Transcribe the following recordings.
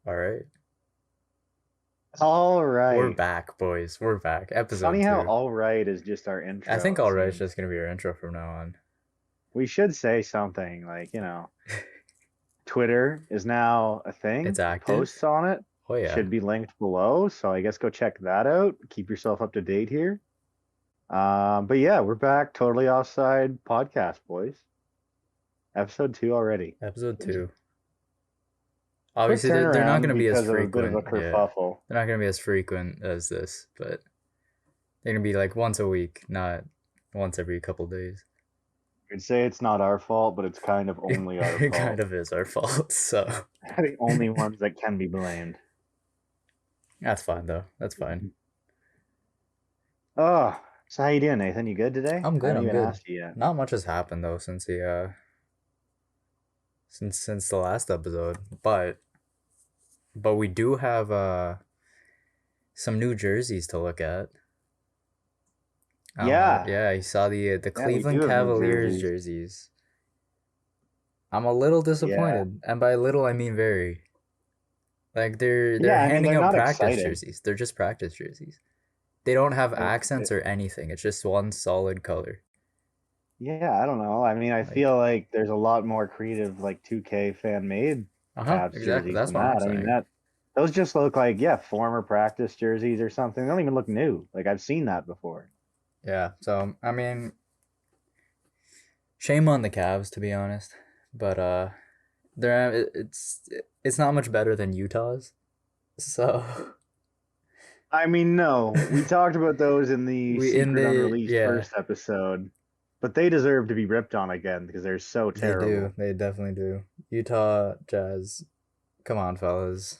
All right. All We're right. back, boys. We're back. Episode Funny how 2. all right is just our I intro, think it all right is seems. just going to be our intro from now on. We should say something like, Twitter is now a It's thing. active. Posts on it Oh, yeah. should be linked below. So I guess go check that out. Keep yourself up to date here. But yeah, we're back. Totally Offside podcast, boys. Episode 2 already. Episode It was a 2. quick Obviously, they're not going turnaround to be as because of a bit of a frequent. Yeah. kerfuffle. They're not going to be as frequent as this, but they're going to be like once a week, not once every couple days. You'd say it's not our fault, but it's kind of only our It fault. kind of is our fault, so. The only ones that can be blamed. That's fine, though. That's fine. Oh, so how you doing, Nathan? You good today? I'm I good. haven't I'm even good. asked you yet. Not much has happened though since the last episode, but we do have some new jerseys to look at. I don't know. Yeah, Yeah, I saw the yeah, we do Cleveland have new Cavaliers jerseys. jerseys. I'm a little Yeah, disappointed, and by little I mean very. Like they're yeah. I mean, handing they're out not practice exciting. jerseys. They're just practice jerseys. They don't have It, accents it, or anything. It's just one solid color. yeah, I don't know. I mean, I Like, feel like there's a lot more creative, like 2K fan made Cavs exactly. jerseys That's than what I'm that. I mean, saying. those just look like former practice jerseys or something. They don't even look new. Like I've seen that before. Yeah. So I mean, shame on the Cavs to be honest, but it's not much better than Utah's. So I mean, no, we talked about those in the we in secret the unreleased yeah, first episode, but they deserve to be ripped on again because they're so they do. terrible. They definitely do. Utah Jazz. Come on, fellas.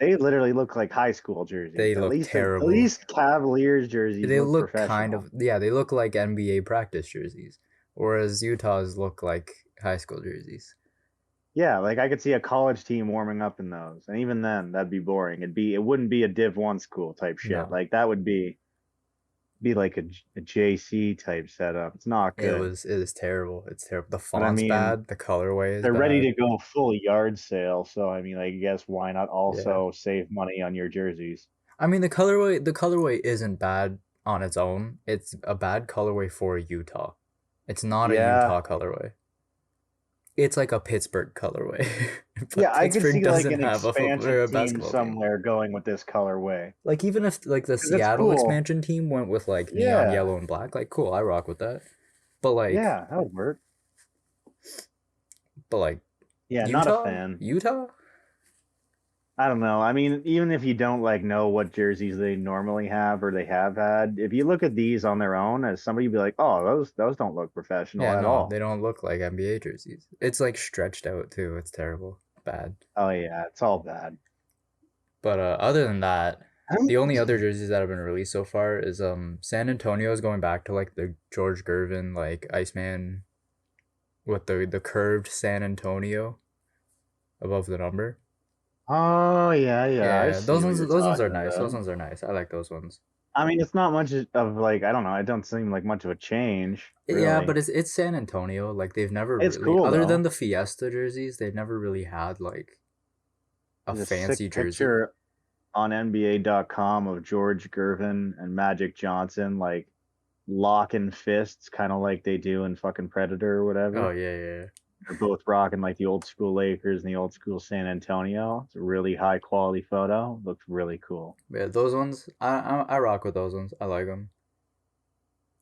They literally look like high school jerseys. They At look least at terrible. least Cavaliers jerseys They look look kind professional. of yeah, they look like NBA practice jerseys, whereas Utah's look like high school jerseys. Yeah, like I could see a college team warming up in those. And even then, that'd be boring. It wouldn't be a Div 1 school type shit. No, Like that would be like a JC type setup. It's not good. it is terrible. It's terrible. The But I font's mean, bad. The colorway is they're ready bad. to go full yard sale, so I mean, I guess why not Yeah. also save money on your jerseys? I mean the colorway isn't bad on its own. It's a bad colorway for Utah. It's not a Yeah. Utah colorway. It's like a Pittsburgh colorway. Yeah, But I could Pittsburgh see like doesn't an have expansion a team basketball team. somewhere going with this colorway. Like even if like the Because it's Seattle cool. expansion team went with like neon Yeah. yellow and black, like cool, I rock with that. But like Yeah, that would work. but like Yeah, not a Utah? fan. Utah? I don't know. I mean, even if you don't like know what jerseys they normally have or they have had, if you look at these on their own, as somebody be like, "Oh, those don't look professional Yeah, at no, they all." don't look like NBA jerseys. It's like stretched out too. It's terrible. Bad. Oh yeah, it's all bad. But other than that, the only other jerseys that have been released so far is San Antonio is going back to like the George Gervin like Iceman with the curved San Antonio above the number. Oh yeah, yeah. I Yeah, see what you're those ones are talking nice. Those about. ones are nice. I like those ones. I mean, it's not much of like I don't know. It don't seem like much of a change, Yeah, but really. it's San Antonio. Like they've never It's really, cool other than though. the Fiesta jerseys, they've never really had like a There's a fancy sick jersey. picture on NBA.com of George Gervin and Magic Johnson like locking fists, kind of like they do in fucking Predator or Oh whatever. yeah, yeah. They're both rocking like the old school Lakers and the old school San Antonio. It's a really high quality photo. Looks really cool. Yeah, those ones, I rock with those ones. I like them.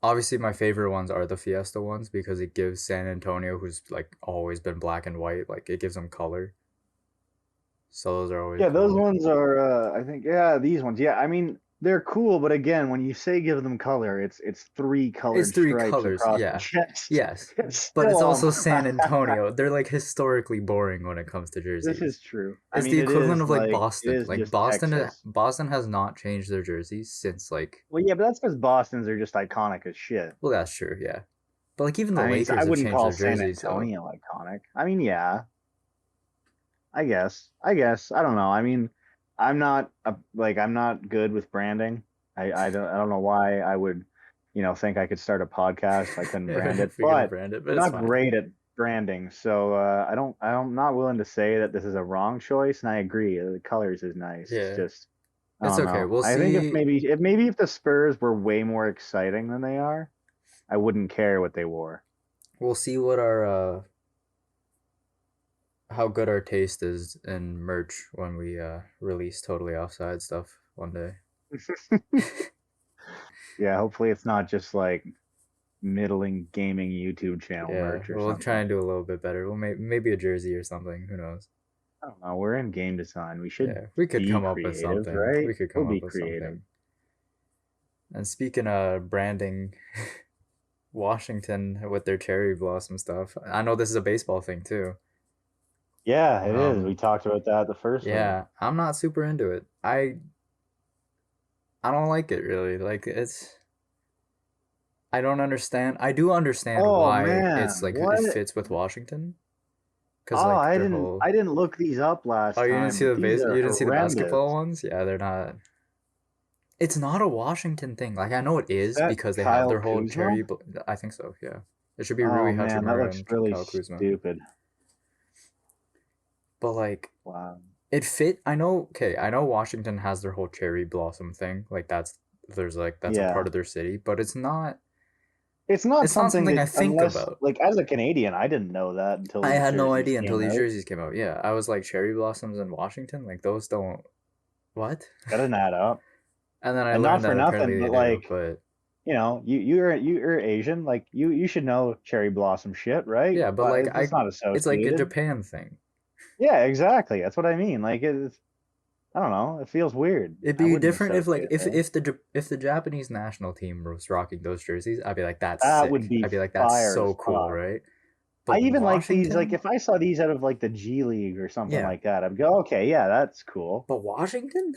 Obviously, my favorite ones are the Fiesta ones because it gives San Antonio, who's like always been black and white, like it gives them color. So those are always Yeah, those cool. ones are I think yeah, these ones. Yeah, I mean they're cool, but again, when you say give them color, it's three It's colored three stripes colors, across the yeah, chest. yes, It's but still it's all also San black. Antonio. They're like historically boring when it comes to This jerseys. is true. I It's mean the it equivalent is of like like it Boston. is Like just Texas. Boston has not changed their jerseys since like. Well, yeah, but that's because Boston's are just iconic as shit. Well, that's true, yeah. But like even the I mean, I Lakers have wouldn't changed call their San jerseys, so Antonio iconic. I mean, yeah, I guess. I guess. I don't know. I mean, I'm not I'm not good with branding. I don't know why I would, think I could start a podcast if I couldn't brand it. if you're gonna But brand it, but I'm it's not fine. great at branding. So I'm not willing to say that this is a wrong choice, and I agree. The colors is nice. It's Yeah, just I it's don't okay. know. We'll I think see. if the Spurs were way more exciting than they are, I wouldn't care what they wore. We'll see what our how good our taste is in merch when we release Totally Offside stuff one day. Yeah, hopefully it's not just like middling gaming YouTube channel Yeah, merch or we'll try something. and do a little bit better. We'll maybe a jersey or something. Who knows? I don't know. We're in game design. We should Yeah, we could be come up with creative, something. right? We could We'll come be up with creative. something. And speaking of branding, Washington with their cherry blossom stuff. I know this is a baseball thing too. Yeah, it is. We Um, talked about that the first one. yeah, I'm not super into it. I don't like it really. Like I don't understand. I do understand Oh why it's man, like what? it fits with Washington because Oh, like their whole. I didn't look these up Oh, last you didn't time, see but the these are you didn't see the horrendous. basketball ones? Yeah, they're not. It's not a Washington thing. Like I know it Is is that because they have Kyle their whole Kuzma? cherry. I think so. Yeah, it should be Oh Rui man, that Hachimura looks and really Kyle Kuzma. stupid. But like Wow. it fit. I know. Okay, I know Washington has their whole cherry blossom thing. Like that's a part Yeah. of their city, but it's not. It's not It's not something something that I think unless about. like as a Canadian, I didn't know that until I these had no jerseys idea until came these out. jerseys came out. Yeah, I was like cherry blossoms in Washington. Like those don't. What? That didn't add up. And then I And not learned for that nothing, apparently they but do. like, But you're Asian, like you should know cherry blossom shit, right? yeah, but But like it's not it's like a associated. Japan thing. Yeah, exactly. That's what I mean. Like it's I don't know. It feels weird. It'd I be wouldn't different if associate like it there. if the Japanese national team was rocking those jerseys, I'd be like that's That would sick. be I'd be like that's fire as so cool, fuck. right? I But even like these. Like Washington, if I saw these out of like the G League or something yeah. like that, I'd go, okay, yeah, that's cool. But Washington,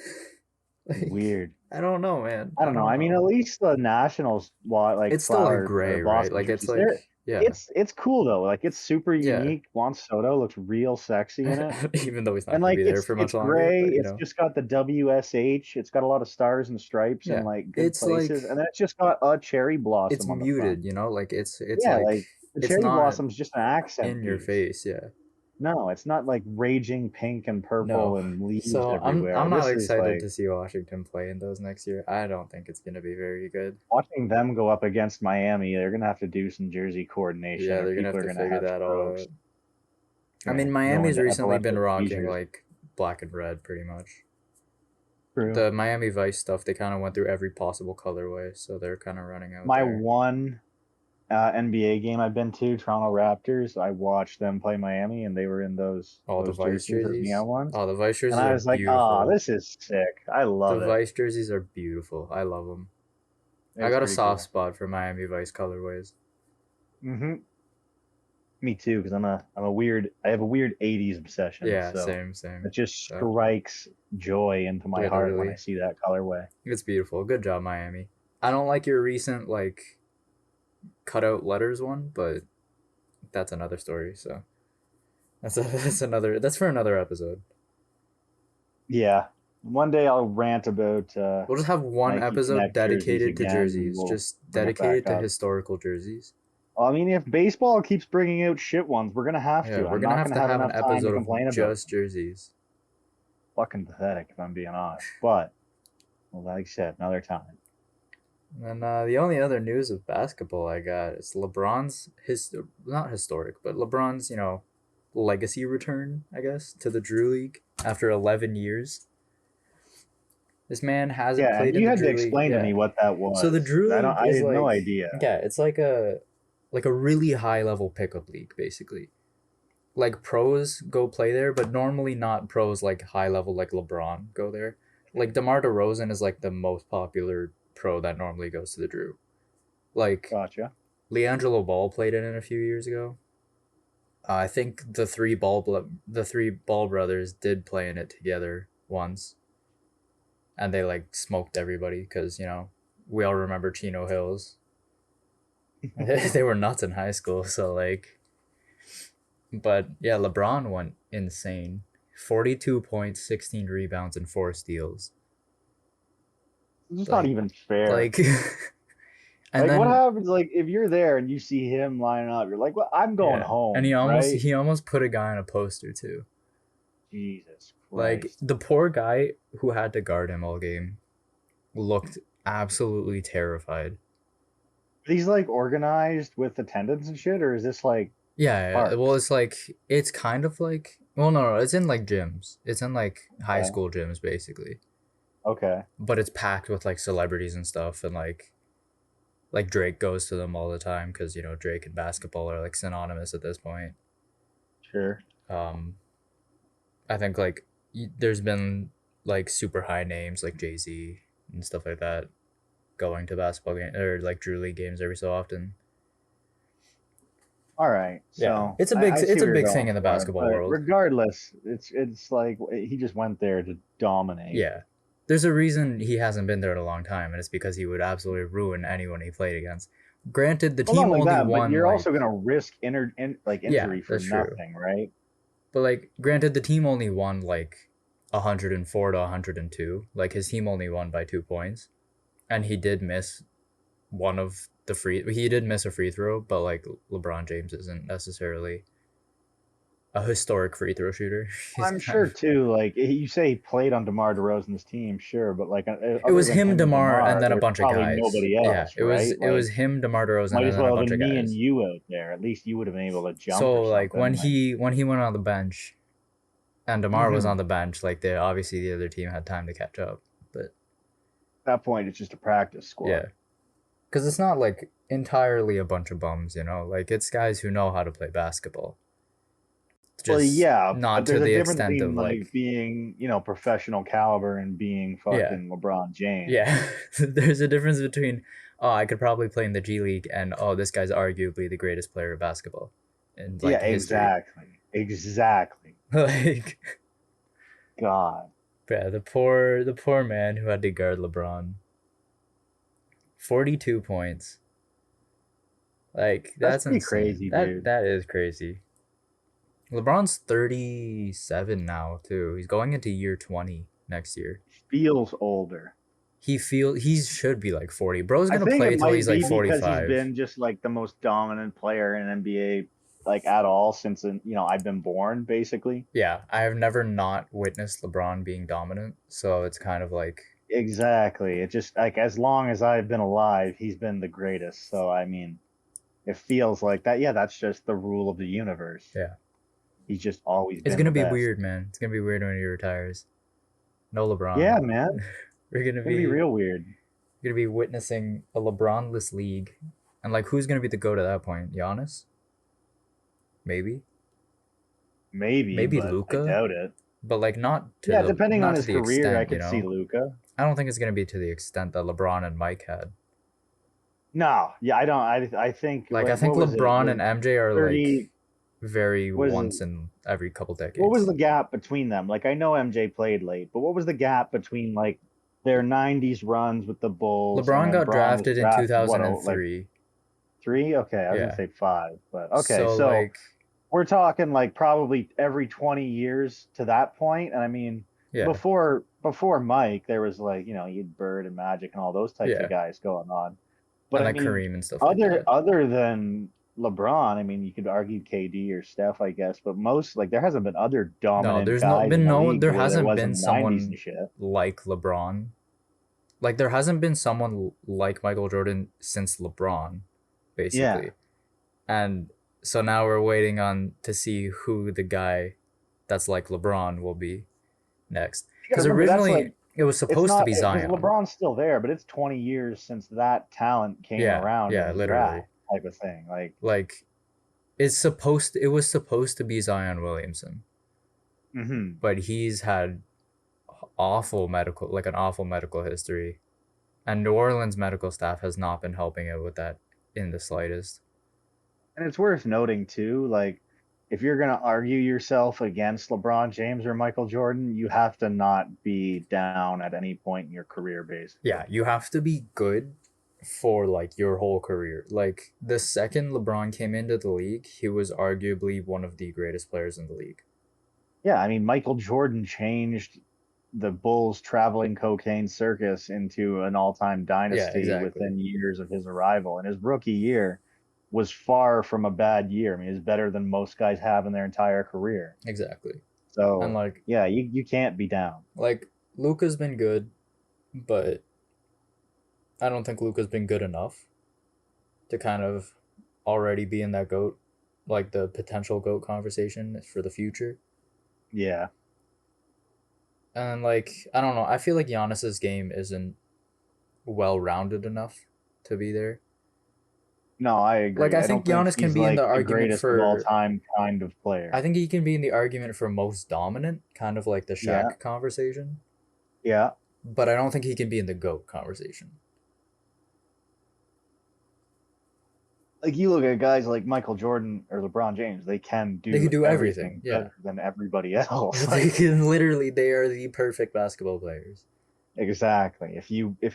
like Weird. I don't know, man. I I don't know. don't I mean, know. at least the Nationals like It's still like flower or gray, right? blossom Like it's jerseys. like yeah, It's cool though. Like it's super yeah. unique. Juan Soto looks real sexy in it. Even though he's not And going to like be there for it's much longer, gray. but you It's know, just got the WSH. It's got a lot of stars and stripes and yeah. like good It's like places. And then it's just got a cherry it's blossom on the front. muted, you know, like it's Yeah, like like the it's cherry not blossom's just an accent in your piece. face, yeah. No, it's not like raging pink and purple No. and leaves So I'm everywhere. not This is excited like to see Washington play in those next year. I don't think it's gonna be very good. watching them go up against Miami. They're gonna have to do some jersey coordination, Yeah, or they're gonna people have are to gonna figure have that all strokes. out. I Gonna mean, go Miami's into recently been epileptic rocking seizures. like black and red pretty much. True. The Miami Vice stuff, they kind of went through every possible colorway, so they're kind of running out My there. one NBA game I've been to, Toronto Raptors. I watched them play Miami, and they were in All the those Vice jerseys, those jerseys. neon ones. Oh, the Vice And jerseys I are was like, "Ah, beautiful. this is sick. I The love it. Vice jerseys are beautiful. I love them. I It's got a pretty soft cool." spot for Miami Vice colorways. Hmm. Me too, because I'm a weird. I have a weird '80s obsession, Yeah, so same. it just So strikes joy into my heart when I literally, see that colorway. it's beautiful. Good job, Miami. I don't like your recent like cutout letters one, but that's another story. So that's for another episode. Yeah, one day I'll rant about We'll just have one Nike episode Connect jerseys dedicated to again, and jerseys, we'll just bring it back dedicated to up. historical jerseys. Well, I mean, if baseball keeps bringing out shit ones, we're gonna have Yeah, to. we're I'm gonna not have gonna to have have an enough time to episode of complain about just them. jerseys. Fucking pathetic, if I'm being honest. But well, like I said, another time. And the only other news of basketball I got is LeBron's not historic, but LeBron's legacy return, I guess, to the Drew League after 11 years. This man hasn't Yeah, played in you the had to Drew League. explain to Yeah. me what that So the was, Drew because League I is had no like idea. yeah, it's like a really high level pickup league basically. Like pros go play there, but normally not pros like high level like LeBron go there. Like DeMar DeRozan is like the most popular pro that normally goes to the Drew. Like Gotcha. LiAngelo Ball played in it a few years ago. I think the three Ball brothers did play in it together once, and they like smoked everybody because we all remember Chino Hills. They were nuts in high school, so like, but yeah, LeBron went insane. 42 points, 16 rebounds, and 4 steals. It's just not Like, even fair. like, And Like, what then happens? Like, if you're there and you see him lining up, you're like, "Well, I'm going yeah, and home, right?" he almost put a guy on a poster too. Jesus Like Christ! the poor guy who had to guard him all game looked absolutely terrified. He's like organized with attendance and shit, or is this like Yeah, well, parks? it's like it's kind of like well, no, it's in like gyms. It's in like high Okay. school gyms basically, Okay. but it's packed with like celebrities and stuff, and like Drake goes to them all the time because Drake and basketball are like synonymous at this point. Sure. Um, I think like there's been like super high names like Jay-Z and stuff like that going to basketball games or like Drew League games every so often. All right. Yeah, So I see it's a what you're big thing going in the for, basketball but world. regardless, it's like he just went there to dominate. Yeah. There's a reason he hasn't been there in a long time, and it's because he would absolutely ruin anyone he played against. Granted, the Well, not team like only that, but won you're also like gonna risk yeah, injury for that's true. nothing, right? But like granted the team only won like 104 to 102. Like his team only won by 2 points. And he did miss he did miss a free throw, but like LeBron James isn't necessarily a historic free throw shooter. He's I'm kind sure of too. Like you say, he played on DeMar DeRozan's team, sure, but like it other was than him, him and DeMar, and DeMar, then a there's bunch of probably guys. nobody Yeah, else, right? it Like was him, DeMar DeRozan, might and as then a well have bunch of been me and guys. you out there. At least you would have been able to jump So or like something. Like, when he went on the bench and DeMar was mhm. on the bench, like they obviously the other team had time to catch up. But At that point, it's just a practice yeah, squad. because it's not like entirely a bunch of bums, Like it's guys who know how to play basketball, Well, just yeah, not but to there's a the difference extent between of like like being, professional caliber and being yeah, fucking LeBron James. yeah. There's a difference between oh I could probably play in the G League and oh this guy's arguably the greatest player of basketball in Yeah, like history. exactly. Exactly. Like God. yeah, the poor man who had to guard LeBron. 42 points. Like That's that's pretty insane. crazy, dude. That is crazy. LeBron's 37 now too. He's going into year 20 next year. Feels older. He should be like 40. Bro's I gonna think it play till might he's like be because he's 45. been just like the most dominant player in NBA like at all since I've been born, basically. Yeah, I have never not witnessed LeBron being dominant, so it's kind of like Exactly. It just like as long as I've been alive, he's been the greatest. So I mean, it feels like that. Yeah, that's just the rule of the universe. yeah. He's just always It's been the gonna be best. weird, man. It's gonna be weird when he retires. No LeBron. Yeah, man. We're It's gonna be real weird. gonna be witnessing a LeBronless league, and like who's gonna be the GOAT at that point? Giannis? Maybe, Maybe, maybe but I Luca, doubt it. but like Yeah, depending on not to his the career, I extent, could see Luca. I don't think it's gonna be to the extent that LeBron and Mike had. No, yeah, I don't. I think Like I think what was it? LeBron Was and MJ are 30? like very Was once in every couple what was decades. the gap between them? Like I know MJ played late, but what was the gap between like their '90s runs with the Bulls and LeBron then got Braun was drafted in drafted what, like 2003. 3? Okay, I was gonna Yeah. say 5, but okay, So so like we're talking like probably every 20 years to that point. And I mean, yeah. before Mike, there was like you'd Bird and Magic and all those types of Yeah. guys going on. But And I like mean, Kareem and stuff like that. other than LeBron, I mean, you could argue KD or Steph, I guess, but most like there hasn't been other No, dominant there's not guys in been the no league there the way there hasn't was in been the '90s someone and shit. like LeBron. Like there hasn't been someone like Michael Jordan since LeBron, Yeah, basically. And so now we're waiting on to see who the guy that's like LeBron will be next. you got to Because remember that's originally like it was it's supposed to not be because Zion. LeBron's still there, but it's 20 years since that talent came Yeah, around in yeah, the literally. draft type of thing. Like, Like it was supposed to be Zion Williamson, hmm but he's had an awful medical history, and New Orleans medical staff has not been helping it with that in the slightest. and it's worth noting too, like if you're gonna argue yourself against LeBron James or Michael Jordan, you have to not be down at any point in your career, basically. Yeah, you have to be good for like your whole career. Like the second LeBron came into the league, he was arguably one of the greatest players in the league. Yeah, I mean Michael Jordan changed the Bulls traveling cocaine circus into an all-time Yeah, dynasty exactly. within years of his arrival. And his rookie year was far from a bad year. I mean, it's better than most guys have in their entire career. Exactly. And So yeah, you can't be down. like Luka's been good, but I don't think Luka's been good enough to kind of already be in that GOAT, like the potential GOAT conversation for the future. Yeah. And like I don't know, I feel like Giannis's game isn't well rounded enough to be there. No, I Like agree. I I think don't think Giannis can he's be in like the the argument greatest of all for time kind of I player. think he can be in the argument for most dominant, kind of like the Yeah. Shaq conversation. Yeah. But I don't think he can be in the GOAT conversation. Like you look at guys like Michael Jordan or LeBron James, they can They could do do everything, everything yeah. better than everybody else. They Like can literally they are the perfect basketball players. exactly. If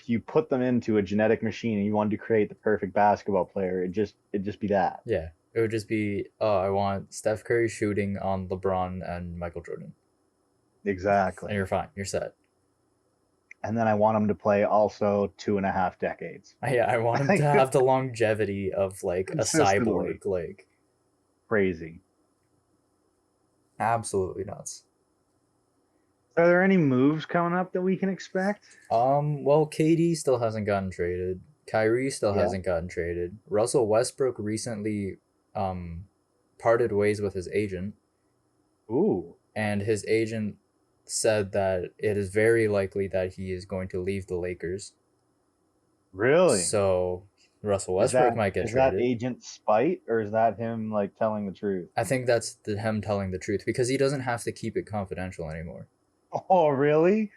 you put them into a genetic machine and you wanted to create the perfect basketball player, it'd just be that. Yeah. It would just be I want Steph Curry shooting on LeBron and Michael Jordan. And Exactly. you're fine. You're set. And then I want them to play also 2.5 decades. Yeah, I want him to Like have the longevity of like a consistently cyborg, like crazy. absolutely nuts. Are there any moves coming up that we can expect? Well, KD still hasn't gotten traded. Kyrie still Yeah. hasn't gotten traded. Russell Westbrook recently um parted ways with his agent, Ooh, and his agent said that it is very likely that he is going to leave the Lakers. really? So Russell Is Westbrook that might get is that traded. agent spite or is that him like telling the truth? I think that's him telling the truth because he doesn't have to keep it confidential anymore. Oh, really?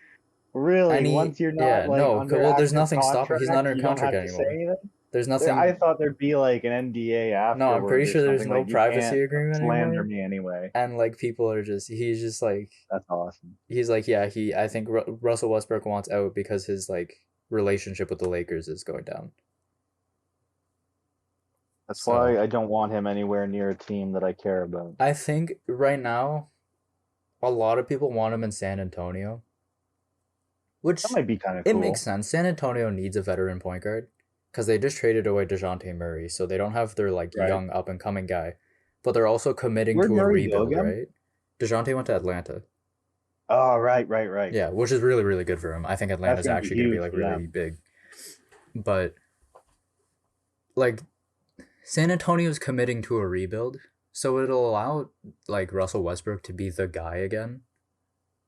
Really? Any Once you're not yeah, like no, under well, there's active nothing stopping. He's not contract, under you don't contract have to say anymore. anything? There's I nothing. thought there'd be like an NDA No, I'm afterward pretty or sure there's something no like you privacy can't agreement slander anymore. me anyway. And like people are just he's just like That's awesome. he's like yeah he I think Russell Westbrook wants out because his like relationship with the Lakers is going down. That's So why I don't want him anywhere near a team that I care about. I think right now a lot of people want him in San Antonio, That which might be kind of it makes cool. sense. San Antonio needs a veteran point guard because they just traded away DeJounte Murray, so they don't have their like Right. young up and coming guy, but they're also committing Where'd to a Murray go rebuild, again? right? DeJounte went to Atlanta. Oh, right, right, right. Yeah, which is really really good for him. I think That's Atlanta's gonna be actually going to be huge like for really them. big, but like San Antonio's committing to a rebuild, so it'll allow like Russell Westbrook to be the guy again.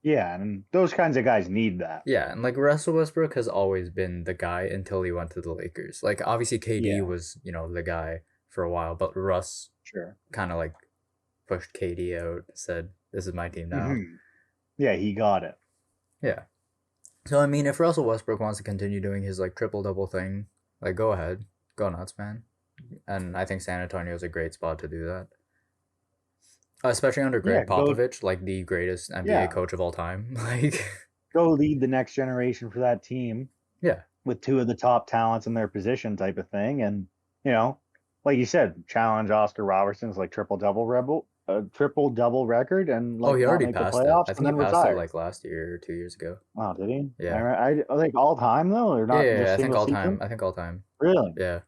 Yeah, and those kinds of guys need that. Yeah, and like Russell Westbrook has always been the guy until he went to the Lakers. Like obviously KD Yeah, was, the guy for a while, but Russ sure. kind of like pushed KD out, said, "This is my team now." Yeah, he got it. Yeah. So I mean, if Russell Westbrook wants to continue doing his like triple double thing, like go ahead, go nuts, man. And I think San Antonio is a great spot to do that. Especially under Yeah, Greg Popovich, like the greatest NBA yeah, coach of all time. Like, go lead the next generation for that team yeah, with two of the top talents in their position type of thing. And, you know, like you said, challenge Oscar Robertson's like triple double record and oh, like he not already make the passed it. playoffs I and think he then passed it retire. like last year or 2 years ago. Oh, did he? Yeah. I think all time though, or Yeah, not yeah, yeah, just I think single all time. season? I think all time. Really? Yeah.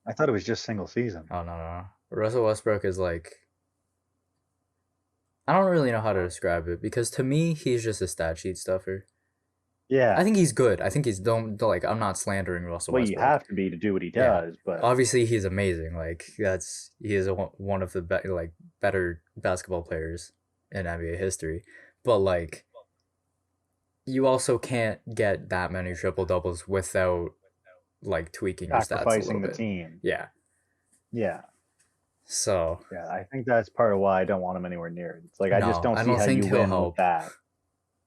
I thought it was just single season. Oh, no, no, no. Russell Westbrook is like, I don't really know how to describe it because to me, he's just a stat sheet stuffer. I Yeah. think he's good. I think he's, don't like, I'm not slandering Russell Well, you Westbrook. have to be to do what he Yeah. does, but Obviously, he's amazing. Like, he is one of the better basketball players in NBA history. But, like, you also can't get that many triple doubles without like tweaking your stats a little sacrificing the bit. team. Yeah. Yeah. So Yeah, I think that's part of why I don't want him anywhere near it. It's like I just no, don't I see don't how think you he'll win with help. that.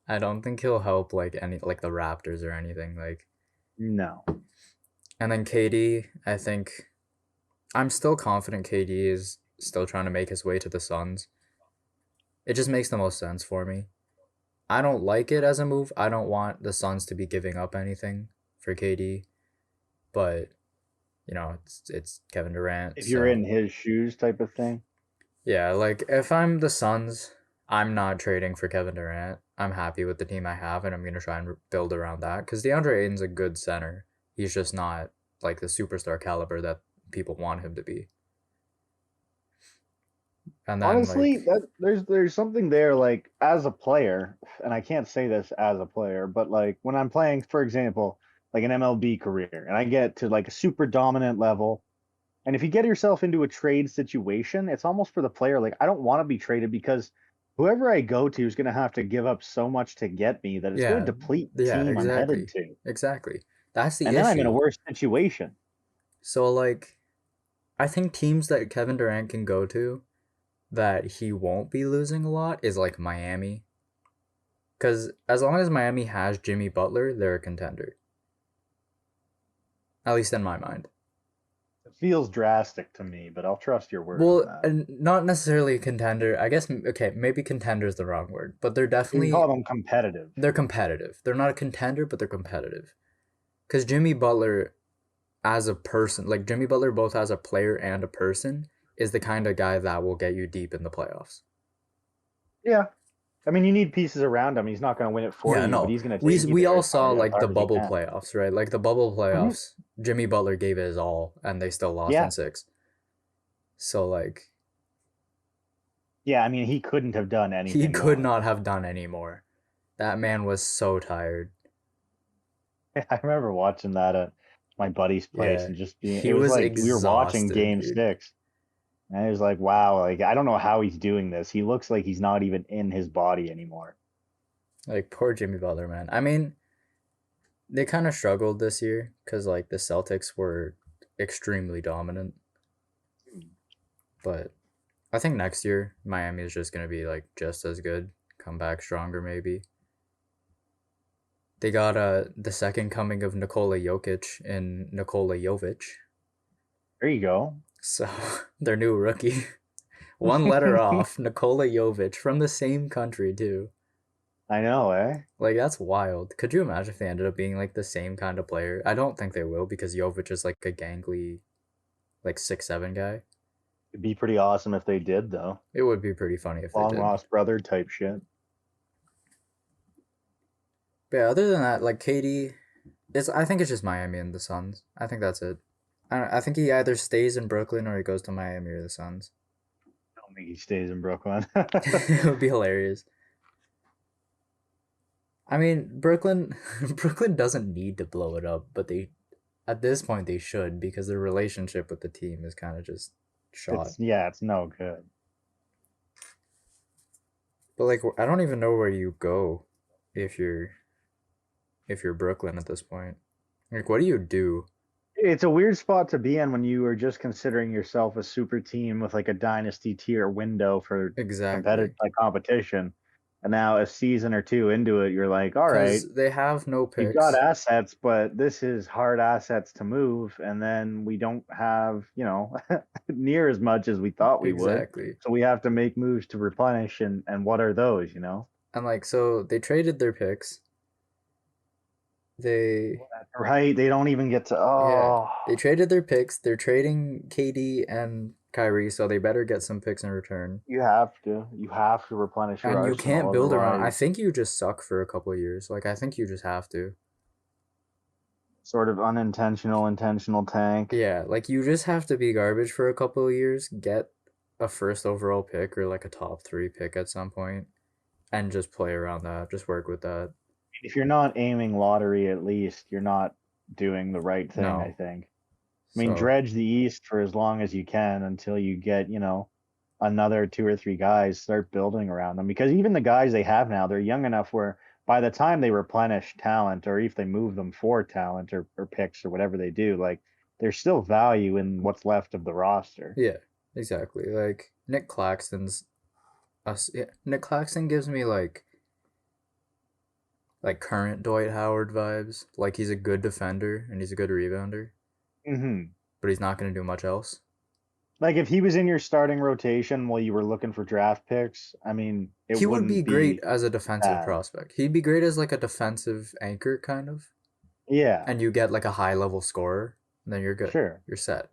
I don't think he'll help like any like the Raptors or anything like. No. And then KD, I think I'm still confident KD is still trying to make his way to the Suns. It just makes the most sense for me. I don't like it as a move. I don't want the Suns to be giving up anything for KD, but it's Kevin Durant, If you're so in his shoes type of thing. yeah, like if I'm the Suns, I'm not trading for Kevin Durant. I'm happy with the team I have, and I'm gonna try and build around that. Because DeAndre Ayton's a good center. He's just not like the superstar caliber that people want him to be. And then Honestly, like, that there's something there like as a player, and I can't say this as a player, but like when I'm playing, for example, like an MLB career, and I get to like a super dominant level, and if you get yourself into a trade situation, it's almost for the player like I don't want to be traded because whoever I go to is going to have to give up so much to get me that it's going yeah, to deplete the yeah, team I'm headed exactly, to, exactly. That's the and then I'm in a issue. worse situation. So like, I think teams that Kevin Durant can go to that he won't be losing a lot is like Miami. Because as long as Miami has Jimmy Butler, they're a contender. At least in my mind. It feels drastic to me, but I'll trust your word on Well, that. and not necessarily a contender. I guess okay, maybe contender is the wrong word, but You can call them competitive. they're competitive. They're not a contender, but they're competitive. Because Jimmy Butler, as a person, like Jimmy Butler, both as a player and a person, is the kind of guy that will get you deep in the playoffs. Yeah, I mean, you need pieces around him. He's not going to win it for Yeah, you, but no, he's going to we take you we there all as saw like the hard as he bubble can. playoffs, right? Like the bubble Hmm. playoffs, Jimmy Butler gave it his all, and they still lost in Yeah, six. So like, yeah. I mean, he couldn't have done he anything could more. not have done any more. That man was so tired. I remember watching that at my buddy's place Yeah, and just being. It he was was like we were watching exhausted, Game dude. 6, and it was like, wow, like I don't know how he's doing this. He looks like he's not even in his body anymore. Like poor Jimmy Butler, man. I mean, they kind of struggled this year because like the Celtics were extremely dominant, but I think next year Miami is just gonna be like just as good, come back stronger maybe. They got the second coming of Nikola Jokic and Nikola Jovic, There you go. so their new rookie. One letter off, Nikola Jovic from the same country too. I know, eh? Like that's wild. Could you imagine if they ended up being like the same kind of player? I don't think they will because Jovic is like a gangly, like 6'7" guy. It'd be pretty awesome if they did, though. It would be pretty funny if they Long did. lost brother type shit. But yeah, other than that, like KD, I think it's just Miami and the Suns. I think that's it. I think he either stays in Brooklyn or he goes to Miami or the Suns. I don't think he stays in Brooklyn. It would be hilarious. I mean, Brooklyn, Brooklyn doesn't need to blow it up, but they, at this point, they should because their relationship with the team is kind of just shot. It's no good. But like, I don't even know where you go if you're Brooklyn at this point. Like, what do you do? It's a weird spot to be in when you are just considering yourself a super team with like a dynasty tier window for competitive Exactly. like competition. And now a season or two into it, you're like, all right, Because they have no we've got picks. assets, but this is hard assets to move, and then we don't have, near as much as we thought we would. Exactly. So we have to make moves to replenish, and what are those? And like, so they traded their picks. They, Right? They don't even get to yeah, oh, they traded their picks. They're trading KD and Kyrie, so they better get some picks in return. you have to replenish your And you arsenal, can't build around. I otherwise think you just suck for a couple of years. Like, I think you just have to. sort of unintentional, intentional tank. Yeah, like you just have to be garbage for a couple of years, get a first overall pick or like a top three pick at some point, and just play around that. Just work with that. If you're not aiming lottery, at least you're not doing the right thing, I No. think. I mean, So dredge the East for as long as you can until you get, another two or three guys, start building around them. Because even the guys they have now, they're young enough where by the time they replenish talent or if they move them for talent or picks or whatever they do, like there's still value in what's left of the roster. yeah, exactly. Like Nick Claxton's us. Yeah, Nick Claxton gives me like current Dwight Howard vibes. Like he's a good defender and he's a good rebounder, Hmm. but he's not going to do much else. Like if he was in your starting rotation while you were looking for draft picks, I mean, it He would be wouldn't great be as a defensive bad. prospect. He'd be great as like a defensive anchor kind of, Yeah, and you get like a high level scorer, and then you're good. sure. You're set.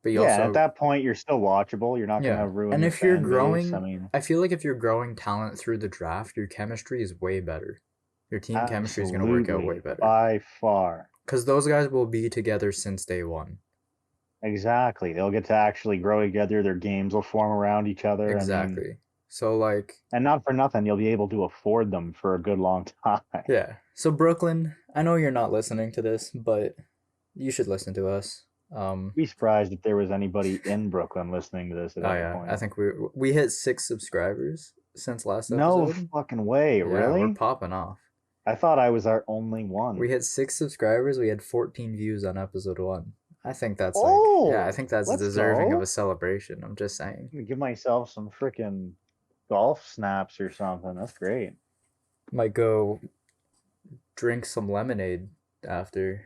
But you Yeah, and at also, that point, you're still watchable. You're not going yeah. to ruin And your if you're fan base. I growing, mean, I feel like if you're growing talent through the draft, your chemistry is way better. Your team chemistry is going to work out way absolutely, better. by far. Because those guys will be together since day one. Exactly. They'll get to actually grow together. Their games will form around each other. I mean, Exactly. So, like, and not for nothing, you'll be able to afford them for a good long time. yeah. So, Brooklyn, I know you're not listening to this, but you should listen to us. Be surprised if there was anybody in Brooklyn listening to this at Oh any yeah, I point. think we hit 6 subscribers since last No episode. fucking way, Yeah, we're really? popping off. I thought I was our only one. We hit 6 subscribers. We had 14 views on episode 1. I think that's like, yeah, I Oh, think that's let's deserving of go. a celebration. I'm just saying. Give myself some freaking golf snaps or something. That's great. Might go drink some lemonade after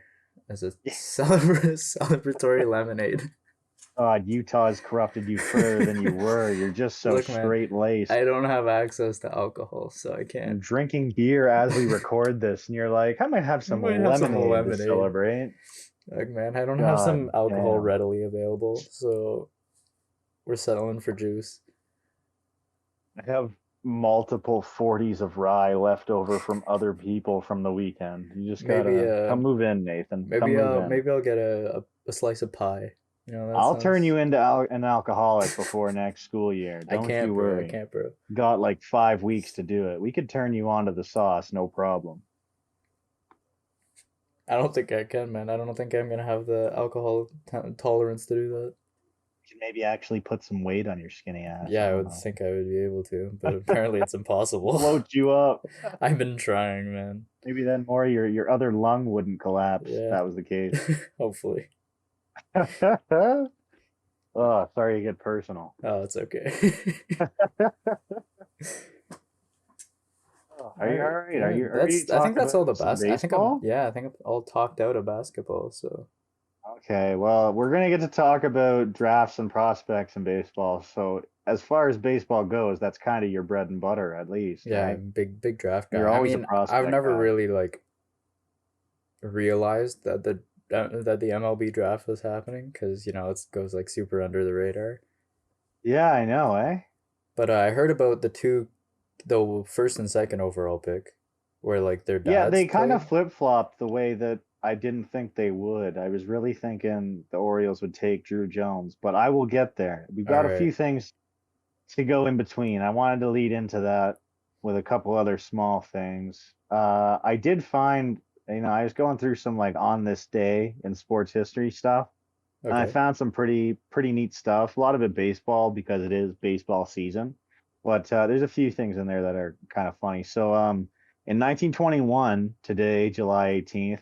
as a celebratory lemonade. God, Utah has corrupted you further than you were. You're just so Look, man, straight laced. I don't have access to alcohol, so I You're can't. drinking beer as we record this, and you're like, I might have I some might have some lemonade to lemonade. celebrate. Like, man, I don't have some God alcohol damn. readily available, so we're settling for juice. I have multiple 40s of rye left over from other people from the weekend. You just Maybe gotta come move in, Nathan. Come maybe move in. maybe I'll get a slice of pie. You know, that I'll turn sounds. you into an alcoholic before next school year. I Don't can't, you bro. I worry. can't, bro. Got like 5 weeks to do it. We could turn you onto the sauce, no problem. I don't think I can, man. I don't think I'm gonna have the alcohol tolerance to do that. You can maybe actually put some weight on your skinny ass. Yeah, I I don't would know. think I would be able to, but apparently it's impossible. Float you up. I've been trying, man. Maybe then more your other lung wouldn't collapse if Yeah, that was the case. hopefully. Oh, sorry to get personal. Oh, it's okay. Oh, All are you all right, right? yeah, Are you I think talking that's all the about some best. I think I'm, baseball? yeah, I think I'm all talked out of basketball. So Okay, well, we're gonna get to talk about drafts and prospects in baseball. So as far as baseball goes, that's kind of your bread and butter, at least, yeah, right? big draft You're guy. I always a mean, I've prospect never guy. really like realized that the MLB draft was happening because you know it goes like super under the radar. Yeah, I know, eh? But I heard about the first and second overall pick, where like their Yeah, dads they kind of played. flip-flopped the way that I didn't think they would. I was really thinking the Orioles would take Drew Jones, but I will get there. We've All got a right. few things to go in between. I wanted to lead into that with a couple other small things. I did find, I was going through some like on this day in sports history stuff, and I Okay. found some pretty neat stuff. A lot of it baseball because it is baseball season, but there's a few things in there that are kind of funny. So, in 1921, today, July 18th,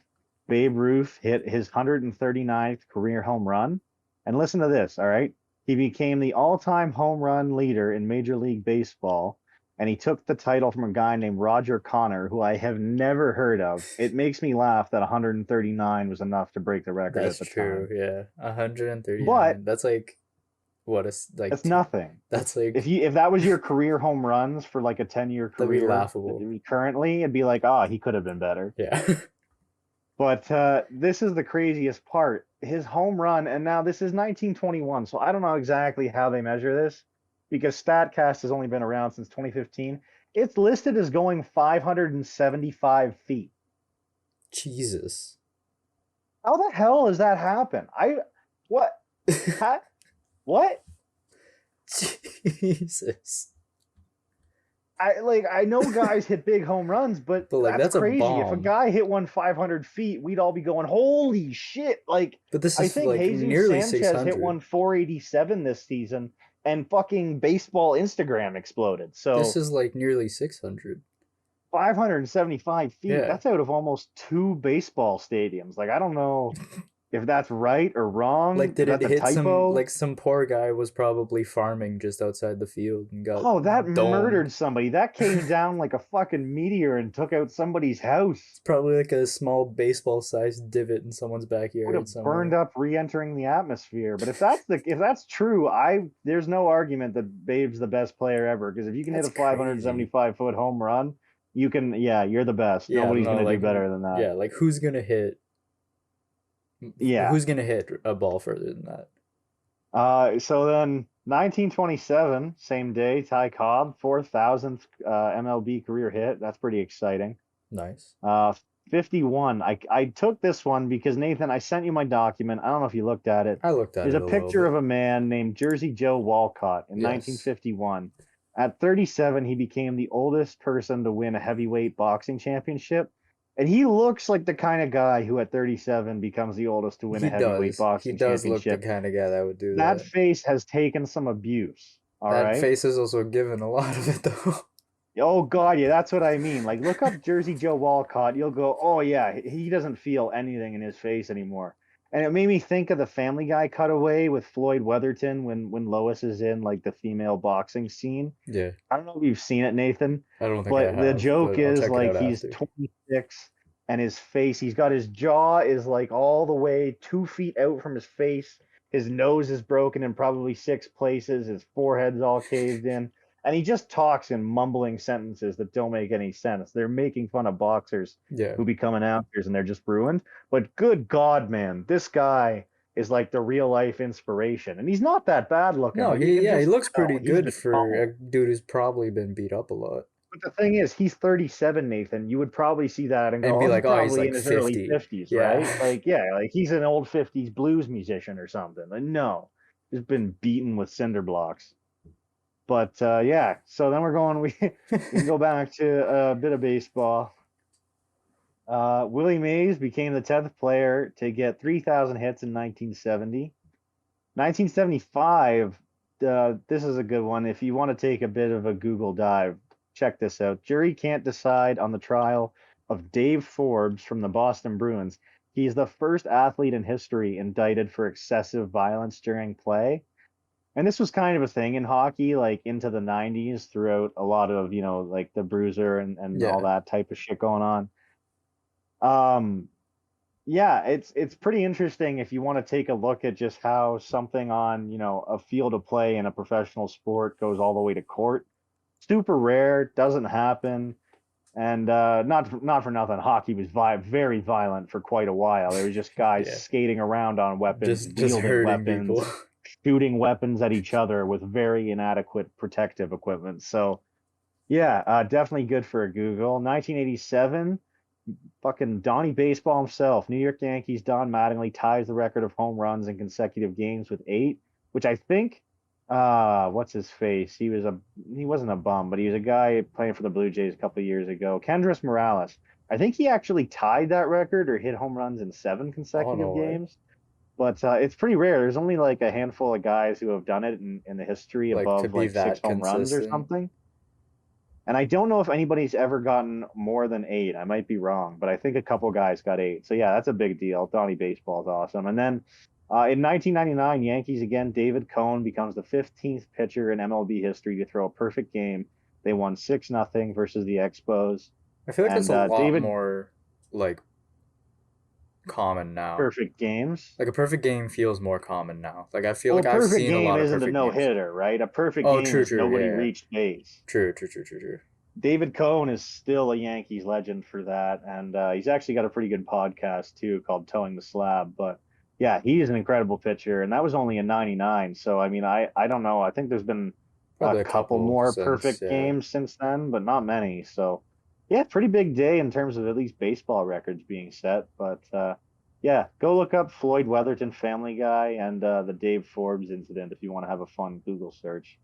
Babe Ruth hit his 139th career home run. And listen to this, all right? He became the all-time home run leader in Major League Baseball, and he took the title from a guy named Roger Connor, who I have never heard of. It makes me laugh that 139 was enough to break the record at That's the true. time. Yeah, But 139. That's like what is like that's nothing. that's If that was your career home runs for like a 10-year that'd be career laughable. currently, it'd be like, oh, he could have been better. Yeah. But this is the craziest part. His home run, and now this is 1921, so I don't know exactly how they measure this because StatCast has only been around since 2015. It's listed as going 575 feet. Jesus. How the hell does that happen? What? How, what? Jesus. I know guys hit big home runs, but But like that's that's a crazy. If a bomb. guy hit one 500 feet, we'd all be going, "Holy shit!" Like But this I is think like Jesus nearly Sanchez hit 600. one 487 this season, and fucking baseball Instagram exploded. This So is like nearly 600. 575 feet. Yeah. That's out of almost two baseball stadiums. Like I don't know if that's right or wrong. Like If did it that's a hit some typo. like some poor guy was probably farming just outside the field and got Oh, that domed. murdered somebody. That came down like a fucking meteor and took out somebody's It's house. probably like a small baseball sized divot in someone's Would backyard have burned somewhere. up re-entering the atmosphere. But if that's true, there's no argument that Babe's the best player ever. Because if you can hit That's a crazy. 575-foot home run, you're the best. Yeah, Nobody's no, gonna do like better than that. yeah, like Yeah. who's gonna hit a ball further than that? So then 1927, same day, Ty Cobb, 4,000th MLB career hit. That's pretty exciting. Nice. 51. I took this one because Nathan, I sent you my document. I don't know if you looked at it. I looked at There's it a a little picture bit. of a man named Jersey Joe Walcott in Yes. 1951. At 37, he became the oldest person to win a heavyweight boxing championship. And he looks like the kind of guy who at 37 becomes the oldest to win a He heavyweight does. He boxing does look the championship. kind of guy that would do That that. face has taken some abuse. All That right. face is also given a lot of it though. Oh God, yeah, that's what I mean. Like, look up Jersey Joe Walcott. You'll go, oh yeah, he doesn't feel anything in his face anymore. And it made me think of the Family Guy cutaway with Floyd Weatherton when Lois is in like the female boxing scene. Yeah. I don't know if you've seen it, Nathan, I don't think I but the have, joke but I'll is check it like out he's after. 26 and his face, he's got his jaw is like all the way 2 feet out from his face. His nose is broken in probably 6 places. His forehead's all caved in. And he just talks in mumbling sentences that don't make any sense. They're making fun of boxers Yeah. who become announcers and they're just ruined. But good God, man, this guy is like the real life inspiration. And he's not that bad looking, No, but you he can yeah, he just looks tell pretty he's good been for pummeled. a dude who's probably been beat up a lot. But the thing is, he's 37, Nathan. You would probably see that and And go, be oh, he's like, oh, he's probably in like his early 50. 50s, right? Yeah. Like, yeah, like he's an old 50s blues musician or something. Like, no, he's been beaten with cinder blocks. But yeah, so then we're going, we can go back to a bit of baseball. Willie Mays became the 10th player to get 3,000 hits in 1970. 1975, this is a good one. If you want to take a bit of a Google dive, check this out. Jury can't decide on the trial of Dave Forbes from the Boston Bruins. He's the first athlete in history indicted for excessive violence during play. And this was kind of a thing in hockey, like into the 90s, throughout a lot of, like the bruiser and all Yeah. that type of shit going on. Um, yeah, it's pretty interesting if you want to take a look at just how something on, a field of play in a professional sport goes all the way to court. Super rare, doesn't happen. And not for nothing, hockey was very violent for quite a while. There was just guys Yeah. skating around on weapons, Just wielding hurting people. weapons, shooting weapons at each other with very inadequate protective equipment. So yeah, definitely good for a Google. 1987, fucking Donnie Baseball himself, New York Yankees, Don Mattingly ties the record of home runs in consecutive games with 8, which I think, what's his face? He wasn't a bum, but he was a guy playing for the Blue Jays a couple of years ago. Kendrys Morales. I think he actually tied that record or hit home runs in 7 Oh consecutive no way. games. But it's pretty rare. There's only like a handful of guys who have done it in the history Like to above be like 6 that home runs or consistent. something. And I don't know if anybody's ever gotten more than 8. I might be wrong, but I think a couple guys got 8. So yeah, that's a big deal. Donnie Baseball is awesome. And then in 1999, Yankees again, David Cohn becomes the 15th pitcher in MLB history to throw a perfect game. They won 6-0 versus the Expos. I feel like it's And a lot David, more like common now. perfect games. Like a perfect game feels more common now. Like I feel Well, a like I've perfect seen a game lot of isn't a perfect no games. hitter, right? A perfect Oh, game true, is true, nobody yeah, yeah. reached base. True, true, true, true, true. David Cohn is still a Yankees legend for that, and he's actually got a pretty good podcast too called Towing the Slab. But yeah, he's an incredible pitcher, and that was only in '99. So I mean, I don't know. I think there's been a Probably a couple couple more since, perfect yeah. games since then, but not many. So yeah, pretty big day in terms of at least baseball records being set. But yeah, go look up Floyd Weatherton, Family Guy, and the Dave Forbes incident if you want to have a fun Google search.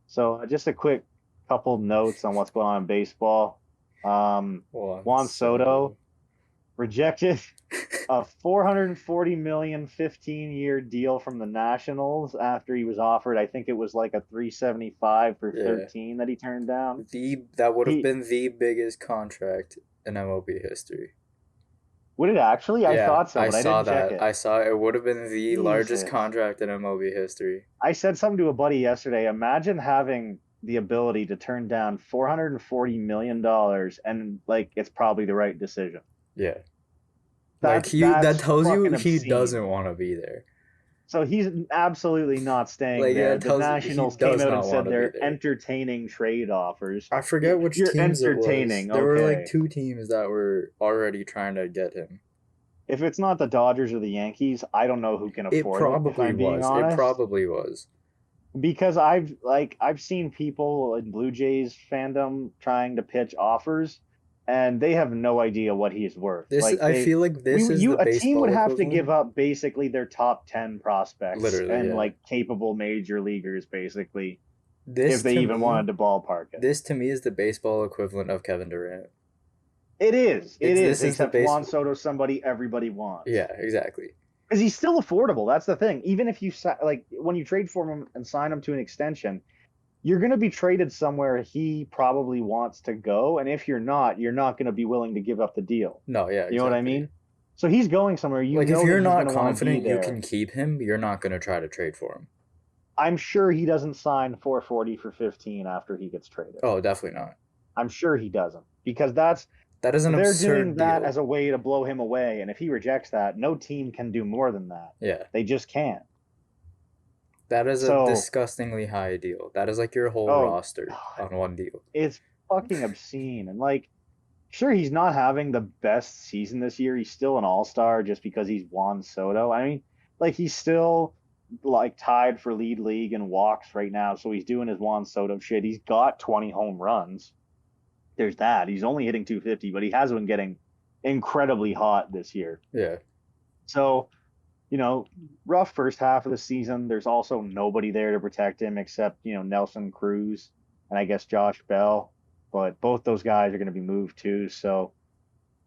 So just a quick couple notes on what's going on in baseball. One Juan Soto Soto. rejected a 440 million 15-year deal from the Nationals after he was offered, I think it was like a 375 for Yeah. 13 that he turned down. That would have He been the biggest contract in MLB history. would it actually? I Yeah, thought so, I but I saw didn't check that. it. I saw it would have been the largest Jesus. contract in MLB history. I said something to a buddy yesterday. Imagine having the ability to turn down $440 million and like it's probably the right decision. Yeah. Like that That's tells you fucking he obscene. doesn't want to be there. So he's absolutely not staying Like yeah, there. it The tells you he Nationals came does out and not want said to be they're there. entertaining trade offers. I forget which You're teams it was. entertaining, There were like okay. two teams that were already trying to get him. If it's not the Dodgers or the Yankees, I don't know who can It afford it, if probably I'm being was. It honest. probably was. Because I've seen people in Blue Jays fandom trying to pitch offers, and they have no idea what he's worth. This Like I they feel like we this is you the a team would baseball have to give equivalent. up basically their top 10 prospects Literally, and yeah. like capable major leaguers basically if This they to even me, wanted to ballpark it. this to me is the baseball equivalent of Kevin Durant. It is. It It's is, this is the except base. Juan Soto's somebody everybody wants. Yeah, exactly. Because he's still affordable. That's the thing. Even if you like when you trade for him and sign him to an extension, you're going to be traded somewhere he probably wants to go. And if you're not going to be willing to give up the deal. No, yeah, You know what I exactly. mean? So he's going somewhere. You Like if know that you're he's not going to want to be confident you can there. keep him, you're not gonna try to trade for him. I'm sure he doesn't sign 440 for 15 after he gets traded. Oh, definitely not. I'm sure he doesn't because That is an they're doing absurd that deal. as a way to blow him away. And if he rejects that, no team can do more than that. Yeah. They just can't. That is a So, disgustingly high deal. That is like your whole oh, roster on one deal. it's fucking obscene. And like, sure, he's not having the best season this year. He's still an all-star just because he's Juan Soto. I mean, like he's still like tied for lead league in walks right now. So he's doing his Juan Soto shit. He's got 20 home runs. There's that. He's only hitting 250, but he has been getting incredibly hot this year. Yeah. So, rough first half of the season. There's also nobody there to protect him except, Nelson Cruz and I guess Josh Bell. But both those guys are going to be moved too. So,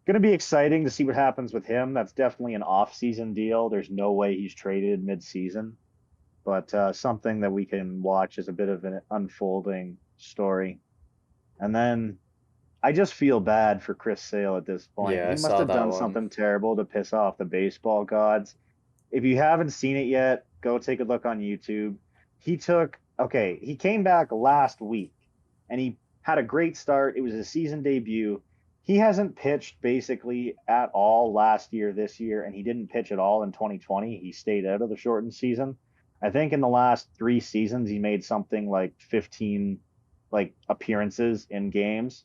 going to be exciting to see what happens with him. That's definitely an off-season deal. There's no way he's traded mid-season, but something that we can watch as a bit of an unfolding story. And then I just feel bad for Chris Sale at this point. Yeah, I He must saw have that done one. something terrible to piss off the baseball gods. If you haven't seen it yet, go take a look on YouTube. He came back last week and he had a great start. It was his season debut. He hasn't pitched basically at all last year, this year, and he didn't pitch at all in 2020. He stayed out of the shortened season. I think in the last 3 seasons, he made something like 15 like appearances in games.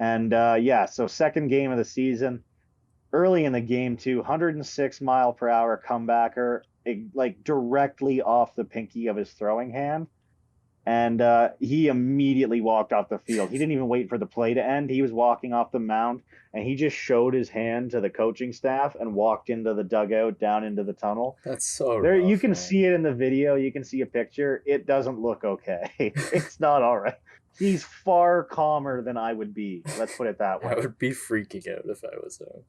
And yeah, so second game of the season, early in the game too, 106-mile-per-hour comebacker, like directly off the pinky of his throwing hand. And he immediately walked off the field. He didn't even wait for the play to end. He was walking off the mound and he just showed his hand to the coaching staff and walked into the dugout down into the tunnel. That's so There, you rough, can man. see it in the video. You can see a picture. It doesn't look okay. It's not all right. He's far calmer than I would be. Let's put it that I way. would be freaking out if I was him.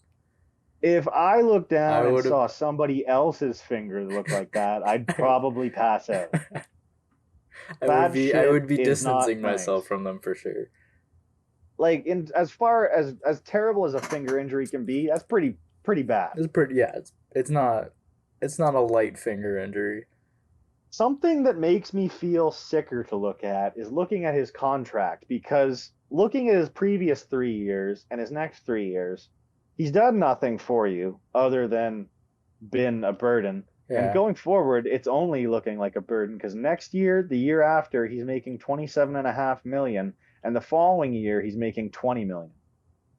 If I looked I down and would have. saw somebody else's finger look like that, I'd probably pass out. That I shit would be is not distancing myself nice. from them for sure. Like in as far as terrible as a finger injury can be, that's pretty bad. It's pretty. Yeah, it's not a light finger injury. Something that makes me feel sicker to look at is looking at his contract because looking at his previous 3 years and his next 3 years, he's done nothing for you other than been a burden. And Yeah, going forward, it's only looking like a burden because next year, the year after, he's making 27.5 million, and the following year he's making 20 million.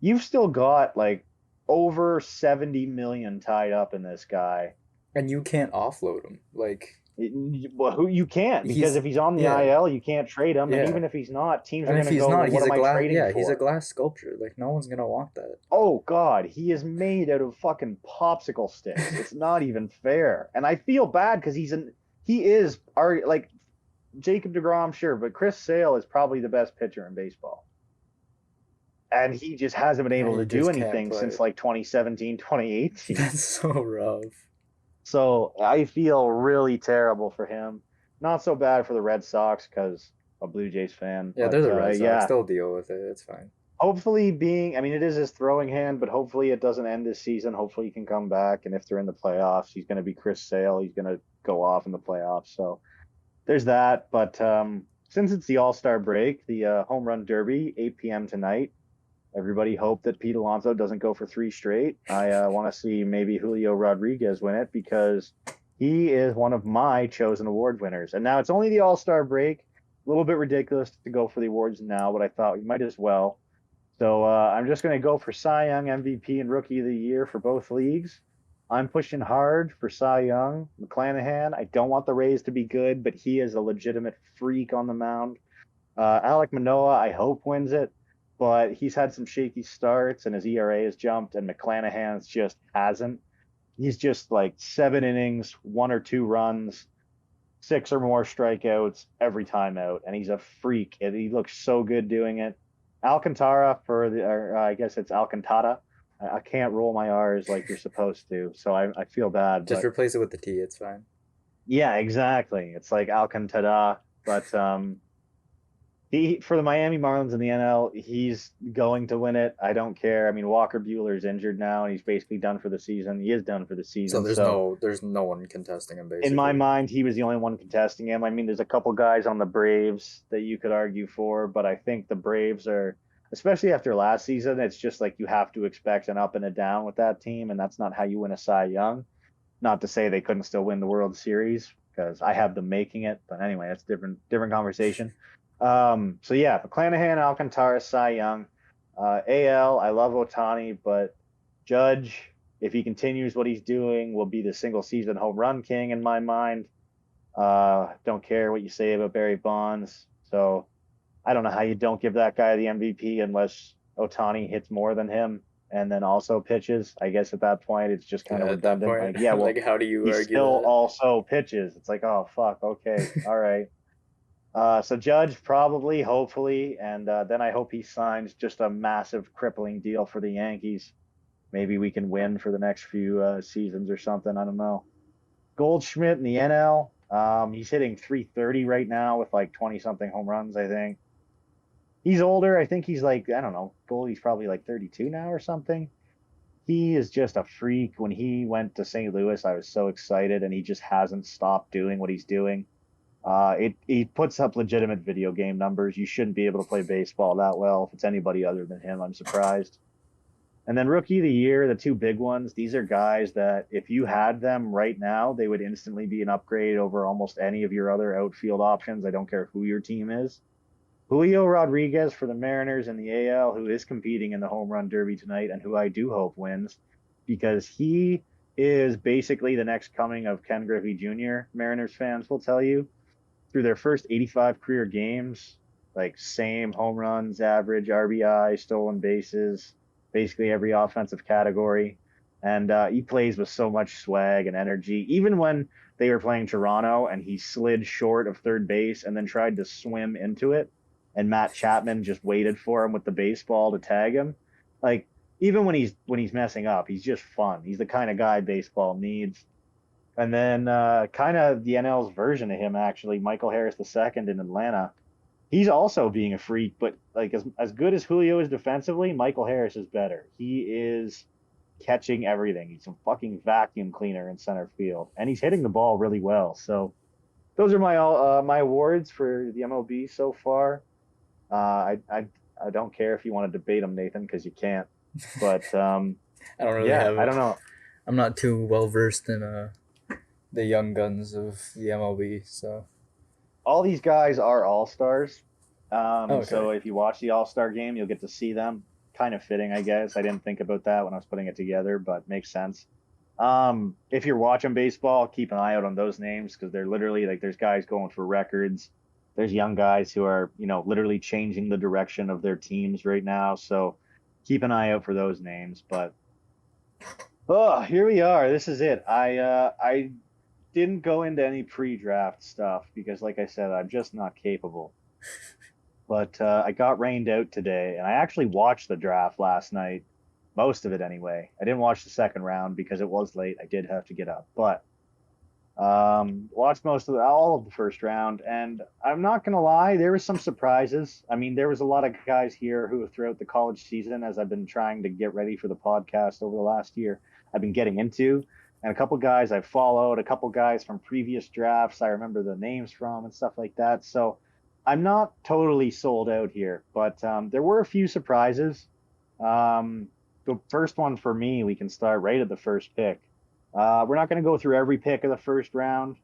You've still got like over 70 million tied up in this guy. and you can't offload him. Like Well, who you can't because he's if he's on the yeah, IL, you can't trade him, and yeah. even if he's not, teams are And going if to he's go, well, not, what he's a am I glass. trading Yeah, he's a for? glass sculpture. Like no one's gonna want that. Oh God, he is made out of fucking popsicle sticks. It's not even fair, and I feel bad because he is our like Jacob DeGrom, sure, but Chris Sale is probably the best pitcher in baseball. And he just hasn't been And able he to do just can't anything play. since like 2017, 2018. That's so rough. So I feel really terrible for him. Not so bad for the Red Sox because I'm a Blue Jays fan, Yeah, they're but the Red Sox. yeah, They'll deal with it. It's fine. hopefully I mean, it is his throwing hand, but hopefully it doesn't end this season. Hopefully he can come back. And if they're in the playoffs, he's going to be Chris Sale. He's going to go off in the playoffs. So there's that. But since it's the All-Star break, the Home Run Derby, 8 p.m. tonight, everybody hope that Pete Alonso doesn't go for 3 straight. I want to see maybe Julio Rodriguez win it because he is one of my chosen award winners. And now it's only the All-Star break. A little bit ridiculous to go for the awards now, but I thought we might as well. So I'm just going to go for Cy Young, MVP, and Rookie of the Year for both leagues. I'm pushing hard for Cy Young. McClanahan, I don't want the Rays to be good, but he is a legitimate freak on the mound. Alek Manoah, I hope wins it, but he's had some shaky starts and his ERA has jumped, and McClanahan's just hasn't. He's just like 7 innings, 1 or 2 runs, 6 or more strikeouts every time out, and he's a freak. And he looks so good doing it. Alcantara for the, or I guess it's Alcantara. I can't roll my R's like you're supposed to, so I feel bad. Just But replace it with the T. It's fine. yeah, exactly. It's like Alcantara, but he for the Miami Marlins in the NL, he's going to win it. I don't care. I mean, Walker Bueller's injured now, and he's basically done for the season. He is done for the So season. there's So no one contesting him in my basically. mind, he was the only one contesting him. I mean, there's a couple guys on the Braves that you could argue for, but I think the Braves are, especially after last season, it's just like you have to expect an up and a down with that team, and that's not how you win a Cy Young. Not to say they couldn't still win the World Series because I have them making it, but anyway, that's different conversation. So yeah, McClanahan, Alcantara, Cy Young, AL. I love Otani, but Judge, if he continues what he's doing, will be the single season home run king in my mind. Don't care what you say about Barry Bonds. So I don't know how you don't give that guy the MVP unless Otani hits more than him and then also pitches. I guess at that point it's just kind of Yeah, at that redundant. point, Like, yeah, well, like how do you he argue still that? also pitches. It's like, oh fuck, okay, all right. So Judge probably, hopefully, and then I hope he signs just a massive crippling deal for the Yankees. Maybe we can win for the next few seasons or something. I don't know. Goldschmidt in the NL. He's hitting 330 right now with like 20 something home runs, I think. He's older. I think he's like, I don't know, Goldie's probably like 32 now or something. He is just a freak. When he went to St. Louis, I was so excited, and he just hasn't stopped doing what he's doing. It he puts up legitimate video game numbers. You shouldn't be able to play baseball that well. If it's anybody other than him, I'm surprised. And then rookie of the year, the two big ones, these are guys that if you had them right now, they would instantly be an upgrade over almost any of your other outfield options. I don't care who your team is. Julio Rodriguez for the Mariners in the AL, who is competing in the home run derby tonight and who I do hope wins because he is basically the next coming of Ken Griffey Jr. Mariners fans will tell you through their first 85 career games, like same home runs, average, RBI, stolen bases, basically every offensive category. And he plays with so much swag and energy. Even when they were playing Toronto and he slid short of third base and then tried to swim into it, and Matt Chapman just waited for him with the baseball to tag him. Like even when he's messing up, he's just fun. He's the kind of guy baseball needs. And then kind of the NL's version of him, actually, Michael Harris II in Atlanta. He's also being a freak, but like as good as Julio is defensively, Michael Harris is better. He is catching everything. He's a fucking vacuum cleaner in center field, and he's hitting the ball really well. So those are my awards for the MLB so far. I don't care if you want to debate them, Nathan, because you can't. But I don't really yeah, have. I don't know. I'm not too well versed in the young guns of the MLB, so. All these guys are all stars. Oh, okay. So if you watch the All Star game, you'll get to see them. Kind of fitting, I guess. I didn't think about that when I was putting it together, but makes sense. If you're watching baseball, keep an eye out on those names because they're literally like there's guys going for records. There's young guys who are, literally changing the direction of their teams right now. So keep an eye out for those names. But oh, here we are. This is it. I didn't go into any pre-draft stuff because, like I said, I'm just not capable. But I got rained out today, and I actually watched the draft last night, most of it anyway. I didn't watch the second round because it was late. I did have to get up, but watched all of the first round, and I'm not gonna lie, there was some surprises. I mean, there was a lot of guys here who throughout the college season, as I've been trying to get ready for the podcast over the last year, I've been getting into, and a couple guys I've followed, a couple guys from previous drafts I remember the names from and stuff like that. So I'm not totally sold out here, but there were a few surprises. The first one for me, we can start right at the first pick. We're not going to go through every pick of the first round.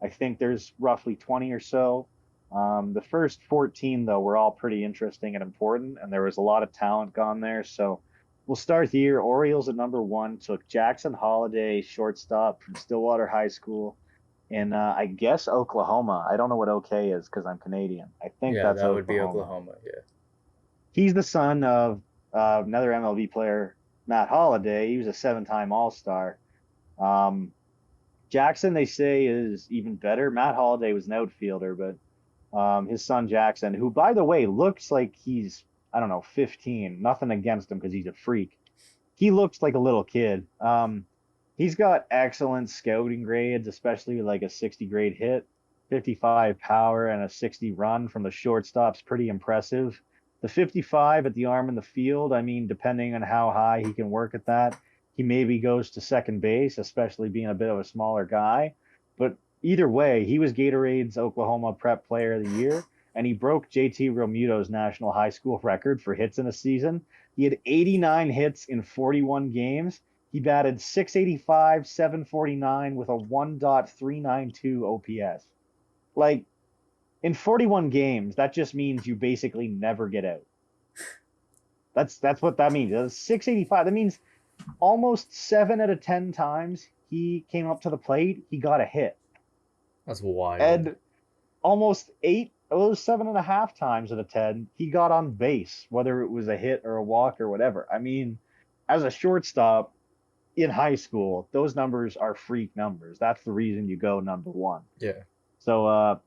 I think there's roughly 20 or so. The first 14, though, were all pretty interesting and important, and there was a lot of talent gone there. So We'll start here. Orioles at number 1 took Jackson Holliday, shortstop from Stillwater High School in, I guess, Oklahoma. I don't know what OK is because I'm Canadian. I think Yeah, that's that would be Oklahoma. Oklahoma. Yeah. He's the son of another MLB player, Matt Holliday. He was a 7-time All-Star. Um, Jackson, they say, is even better. Matt Holliday was an outfielder, but his son Jackson, who, by the way, looks like he's, I don't know, 15. Nothing against him because he's a freak. He looks like a little kid. He's got excellent scouting grades, especially like a 60 grade hit, 55 power, and a 60 run from the shortstop's pretty impressive. The 55 at the arm in the field, I mean, depending on how high he can work at that, he maybe goes to second base, especially being a bit of a smaller guy. But either way, he was Gatorade's Oklahoma Prep Player of the Year, and he broke JT Realmuto's national high school record for hits in a season. He had 89 hits in 41 games. He batted .685, .749 with a 1.392 OPS. Like, in 41 games, that just means you basically never get out. That's what that means. .685. That means almost 7 out of 10 times he came up to the plate, he got a hit. That's wild. And almost 7.5 times out of 10, he got on base, whether it was a hit or a walk or whatever. I mean, as a shortstop in high school, those numbers are freak numbers. That's the reason you go number 1. Yeah. So,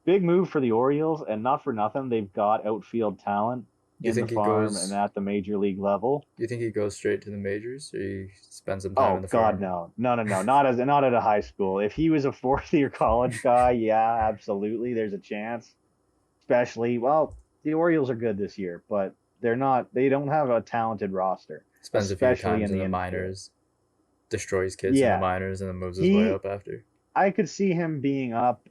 big move for the Orioles, and not for nothing, they've got outfield talent You in the think he farm goes? and at the major league level. You think he goes straight to the majors, or he spends some time in Oh the God, farm? no, not at a high school. If he was a 4th-year college guy, yeah, absolutely, there's a chance. Especially, well, the Orioles are good this year, but they're not. They don't have a talented roster, Spends a few especially times in in the the infield. minors, destroys kids in the Yeah, minors, and then moves his way he. up after. I could see him being up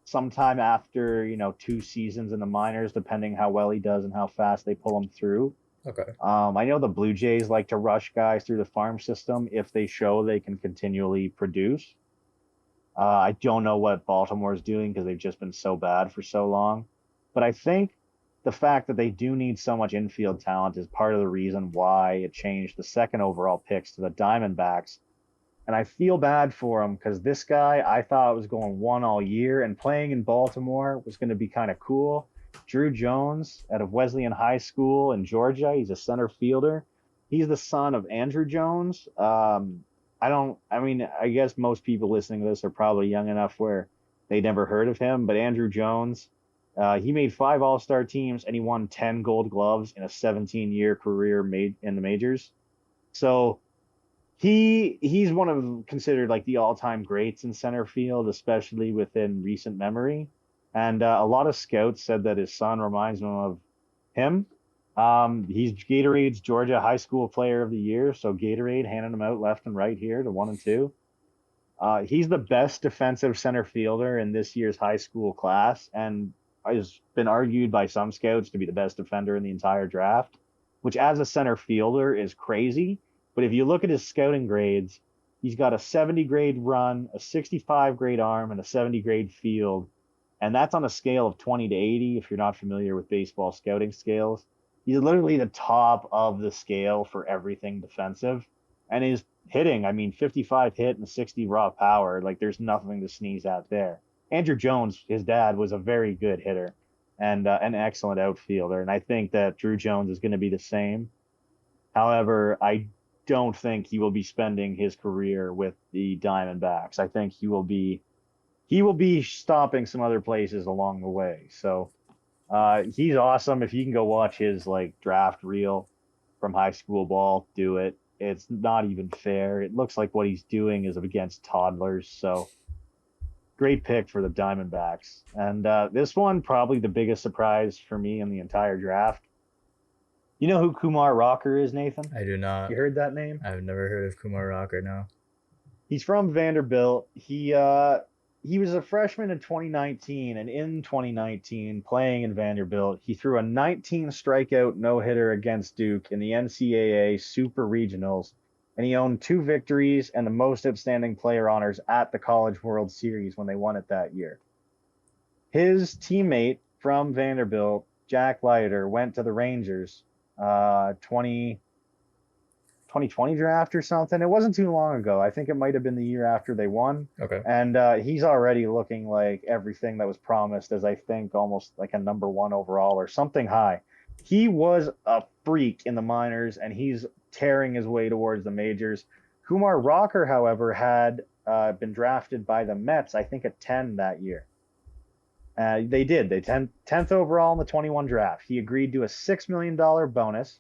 sometime after 2 seasons in the minors, depending how well he does and how fast they pull him through. Okay. I know the Blue Jays like to rush guys through the farm system if they show they can continually produce. I don't know what Baltimore is doing because they've just been so bad for so long. But I think the fact that they do need so much infield talent is part of the reason why it changed the 2nd overall picks to the Diamondbacks. And I feel bad for him because this guy I thought was going 1 all year, and playing in Baltimore was going to be kind of cool. Drew Jones out of Wesleyan High School in Georgia. He's a center fielder. He's the son of Andrew Jones. I mean, I guess most people listening to this are probably young enough where they never heard of him, but Andrew Jones, he made 5 All-Star teams and he won 10 Gold Gloves in a 17-year career made in the majors. So he's one of considered like the all-time greats in center field, especially within recent memory. And a lot of scouts said that his son reminds them of him. He's Gatorade's Georgia High School Player of the Year, so Gatorade handing him out left and right here to 1 and 2. He's the best defensive center fielder in this year's high school class, and has been argued by some scouts to be the best defender in the entire draft, which as a center fielder is crazy. But if you look at his scouting grades, he's got a 70 grade run, a 65 grade arm, and a 70 grade field. And that's on a scale of 20 to 80, if you're not familiar with baseball scouting scales. He's literally the top of the scale for everything defensive. And his hitting, I mean, 55 hit and 60 raw power, like there's nothing to sneeze at there. Andrew Jones, his dad, was a very good hitter and an excellent outfielder. And I think that Drew Jones is going to be the same. However, I don't think he will be spending his career with the Diamondbacks. I think he will be stopping some other places along the way. So he's awesome. If you can go watch his like draft reel from high school ball, do it. It's not even fair. It looks like what he's doing is against toddlers. So great pick for the Diamondbacks. And this one, probably the biggest surprise for me in the entire draft. You know who Kumar Rocker is, Nathan? I do not. You heard that name? I've never heard of Kumar Rocker. No. He's from Vanderbilt. He was a freshman in 2019, and in 2019, playing in Vanderbilt, he threw a 19 strikeout no-hitter against Duke in the NCAA Super Regionals, and he owned 2 victories and the most outstanding player honors at the College World Series when they won it that year. His teammate from Vanderbilt, Jack Leiter, went to the Rangers 20 2020 draft or something. It wasn't too long ago. I think it might have been the year after they won. Okay. And he's already looking like everything that was promised as I think almost like a number one overall or something high. He was a freak in the minors and he's tearing his way towards the majors. Kumar Rocker, however, had been drafted by the Mets, I think at 10 that year. They did. They 10th overall in the 21 draft. He agreed to a $6 million bonus,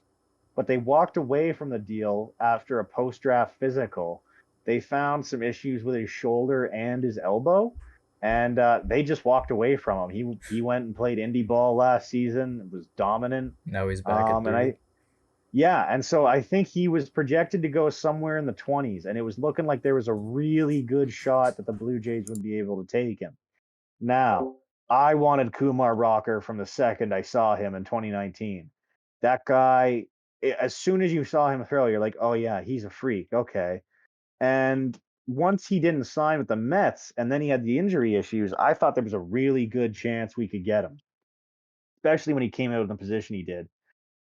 but they walked away from the deal after a post-draft physical. They found some issues with his shoulder and his elbow, and they just walked away from him. He went and played indie ball last season, was dominant. Now he's back at 3. And so I think he was projected to go somewhere in the 20s, and it was looking like there was a really good shot that the Blue Jays would be able to take him. Now, I wanted Kumar Rocker from the second I saw him in 2019. That guy, as soon as you saw him throw, you're like, oh yeah, he's a freak. Okay. And once he didn't sign with the Mets and then he had the injury issues, I thought there was a really good chance we could get him, especially when he came out in the position he did.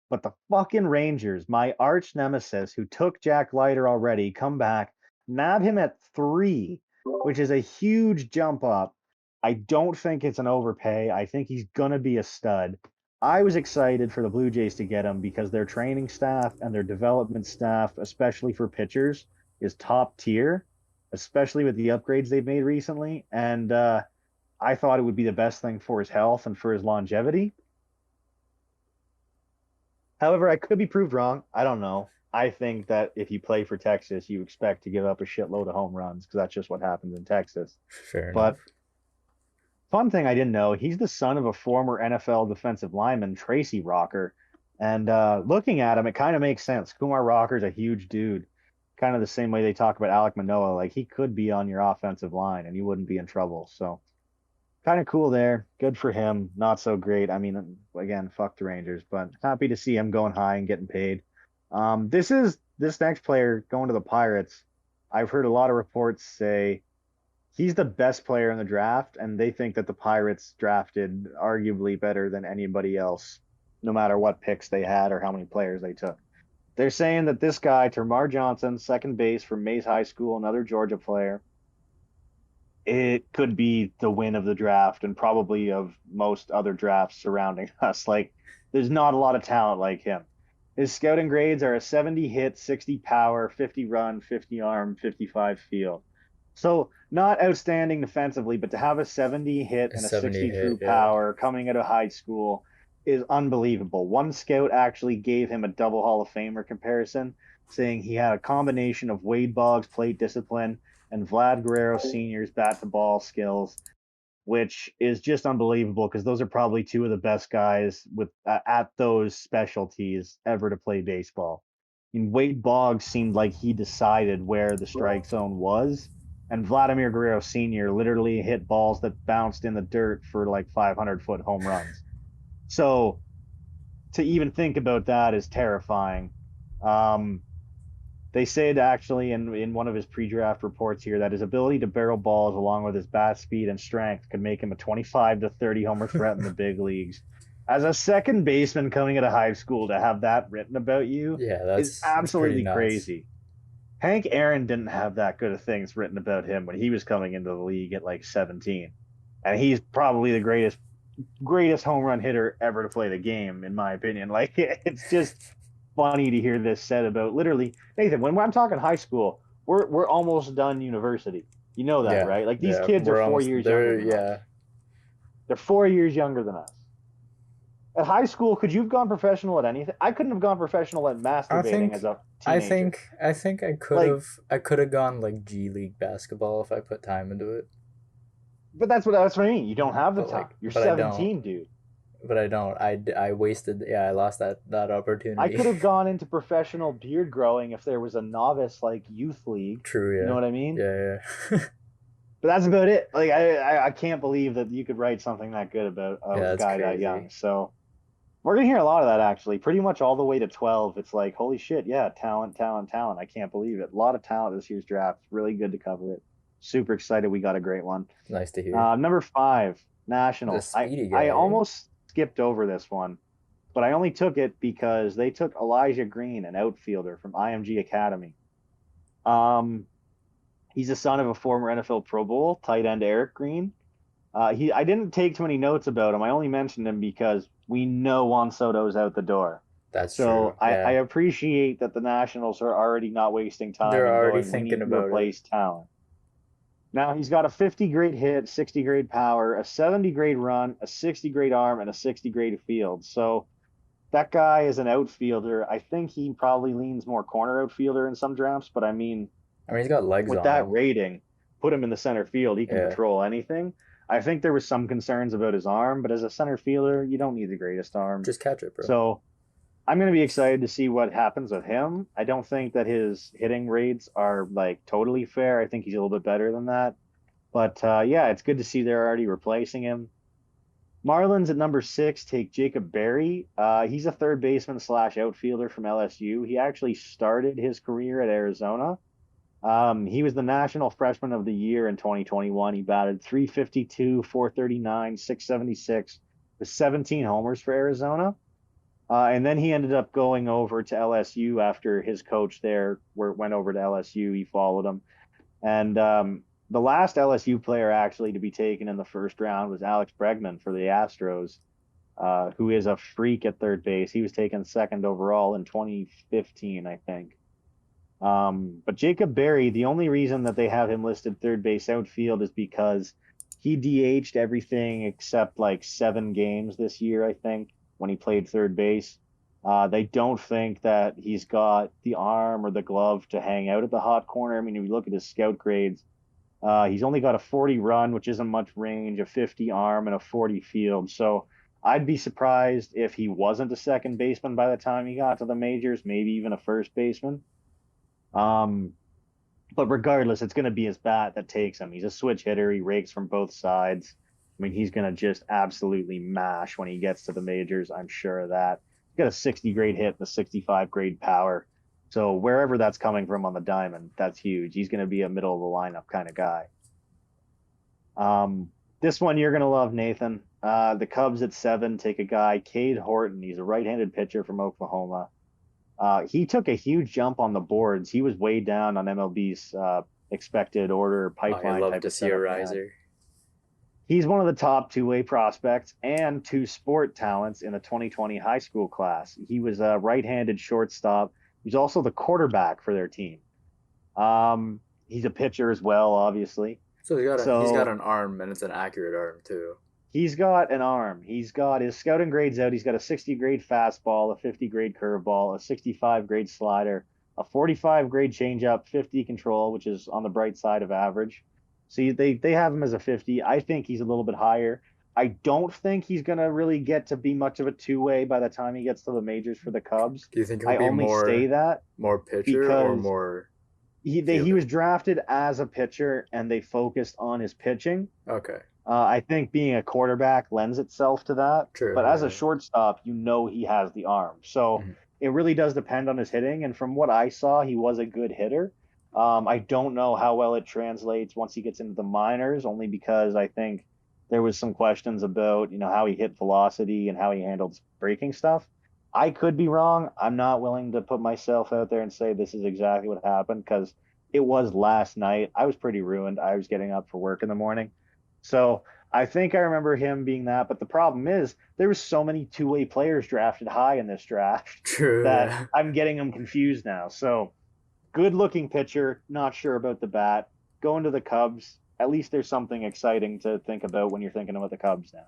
But the fucking Rangers, my arch nemesis, who took Jack Leiter already, come back, nab him at 3, which is a huge jump up. I don't think it's an overpay. I think he's going to be a stud. I was excited for the Blue Jays to get him because their training staff and their development staff, especially for pitchers, is top tier, especially with the upgrades they've made recently. And I thought it would be the best thing for his health and for his longevity. However, I could be proved wrong. I don't know. I think that if you play for Texas, you expect to give up a shitload of home runs because that's just what happens in Texas. Fair enough. But fun thing I didn't know, he's the son of a former NFL defensive lineman, Tracy Rocker. And looking at him, it kind of makes sense. Kumar Rocker's a huge dude. Kind of the same way they talk about Alek Manoah. Like, he could be on your offensive line and you wouldn't be in trouble. So, kind of cool there. Good for him. Not so great. I mean, again, fuck the Rangers, but happy to see him going high and getting paid. This next player going to the Pirates. I've heard a lot of reports say he's the best player in the draft, and they think that the Pirates drafted arguably better than anybody else, no matter what picks they had or how many players they took. They're saying that this guy, Termarr Johnson, second base from Mays High School, another Georgia player, it could be the win of the draft and probably of most other drafts surrounding us. Like, there's not a lot of talent like him. His scouting grades are a 70 hit, 60 power, 50 run, 50 arm, 55 field. So not outstanding defensively, but to have a 70 hit and a 60 true power coming out of high school is unbelievable. One scout actually gave him a double Hall of Famer comparison, saying he had a combination of Wade Boggs' plate discipline and Vlad Guerrero Sr.'s bat-to-ball skills, which is just unbelievable because those are probably two of the best guys with at those specialties ever to play baseball. I mean, Wade Boggs seemed like he decided where the strike zone was, and Vladimir Guerrero Sr. literally hit balls that bounced in the dirt for like 500-foot home runs. So to even think about that is terrifying. They said actually in one of his pre-draft reports here that his ability to barrel balls along with his bat speed and strength could make him a 25 to 30 homer threat in the big leagues. As a second baseman coming out of high school to have that written about you is absolutely crazy. Hank Aaron didn't have that good of things written about him when he was coming into the league at like 17. And he's probably the greatest home run hitter ever to play the game, in my opinion. Like, it's just funny to hear this said about literally Nathan. When I'm talking high school, we're almost done university. You know that, right? Like, these kids are 4 years younger than us. They're 4 years younger than us. At high school, could you have gone professional at anything? I couldn't have gone professional at masturbating as a teenager. I think I could have. I could have gone like G League basketball if I put time into it. But that's what I mean. You don't have the time. You're 17, dude. But I don't. I wasted. Yeah, I lost that opportunity. I could have gone into professional beard growing if there was a novice like youth league. True. Yeah. You know what I mean? Yeah. But that's about it. Like, I can't believe that you could write something that good about a guy that young. So we're gonna hear a lot of that actually. Pretty much all the way to 12. It's like, holy shit, yeah, talent. I can't believe it. A lot of talent this year's draft. Really good to cover it. Super excited. We got a great one. Nice to hear. Number 5, Nationals. I almost skipped over this one. but I only took it because they took Elijah Green, an outfielder from IMG Academy. Um, he's the son of a former NFL Pro Bowl tight end Eric Green. I didn't take too many notes about him. I only mentioned him because we know Juan Soto's out the door. That's true. So I Yeah. appreciate that the Nationals are already not wasting time They're and already going, we thinking need to about it. replace talent. Now he's got a 50 grade hit, 60 grade power, a 70 grade run, a 60 grade arm, and a 60 grade field. So that guy is an outfielder. I think he probably leans more corner outfielder in some drafts, but I mean, I mean, he's got legs with on that him. rating, put him in the center field, he can Yeah. patrol anything. I think there was some concerns about his arm, but as a center fielder, you don't need the greatest arm. Just catch it, bro. So I'm going to be excited to see what happens with him. I don't think that his hitting rates are like totally fair. I think he's a little bit better than that. But yeah, it's good to see they're already replacing him. Marlins at number 6 take Jacob Berry. He's a third baseman slash outfielder from LSU. He actually started his career at Arizona. He was the National Freshman of the Year in 2021. He batted 352, 439, 676 with 17 homers for Arizona. And then he ended up going over to LSU after his coach there went over to LSU. He followed him. And the last LSU player actually to be taken in the first round was Alex Bregman for the Astros, who is a freak at third base. He was taken second overall in 2015, I think. But Jacob Berry, the only reason that they have him listed third base outfield is because he DH'd everything except like 7 games this year, I think, when he played third base. They don't think that he's got the arm or the glove to hang out at the hot corner. I mean, if you look at his scout grades, he's only got a 40 run, which isn't much range, a 50 arm, and a 40 field. So I'd be surprised if he wasn't a second baseman by the time he got to the majors, maybe even a first baseman. Um, but regardless, it's going to be his bat that takes him. He's a switch hitter. He rakes from both sides. I mean, he's going to just absolutely mash when he gets to the majors. I'm sure of that. He's got a 60 grade hit and a 65 grade power. So wherever that's coming from on the diamond, that's huge. He's going to be a middle of the lineup kind of guy. This one you're going to love, Nathan. The Cubs at 7 take a guy, Kade Horton. He's a right-handed pitcher from Oklahoma. He took a huge jump on the boards. He was way down on MLB's expected order I pipeline love type to of see a setup. riser. He's one of the top two-way prospects and two sport talents in the 2020 high school class. He was a right-handed shortstop. He's also the quarterback for their team. He's a pitcher as well, obviously. So he's got So an arm, and it's an accurate arm too. he's got an arm. He's got his scouting grades out. He's got a 60 grade fastball, a 50 grade curveball, a 65 grade slider, a 45 grade changeup, 50 control, which is on the bright side of average. So they have him as a 50. I think he's a little bit higher. I don't think he's going to really get to be much of a two-way by the time he gets to the majors for the Cubs. Do you think he'll I be only say that more pitcher or because more he fielder? was drafted as a pitcher and they focused on his pitching. Okay. I think being a quarterback lends itself to that. True. But as a Yeah. shortstop, you know he has the arm. So Mhm. it really does depend on his hitting. And from what I saw, he was a good hitter. I don't know how well it translates once he gets into the minors, only because I think there was some questions about, how he hit velocity and how he handled breaking stuff. I could be wrong. I'm not willing to put myself out there and say this is exactly what happened because it was last night. I was pretty ruined. I was getting up for work in the morning. So I think I remember him being that. But the problem is there was so many two-way players drafted high in this draft True. that Yeah. I'm getting them confused now. So good looking pitcher, not sure about the bat. Going to the Cubs, at least there's something exciting to think about when you're thinking about the Cubs now.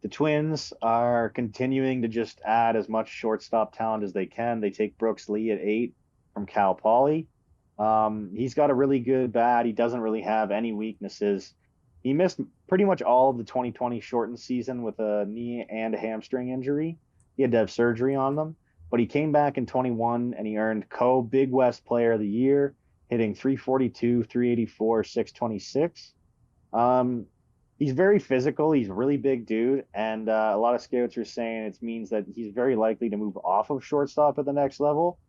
The Twins are continuing to just add as much shortstop talent as they can. They take Brooks Lee at 8 from Cal Poly. He's got a really good bat. He doesn't really have any weaknesses. He missed pretty much all of the 2020 shortened season with a knee and a hamstring injury. He had to have surgery on them, but he came back in 21 and he earned Big West Player of the Year, hitting 342, 384, 626. He's very physical. He's a really big dude, and a lot of scouts are saying it means that he's very likely to move off of shortstop at the next level.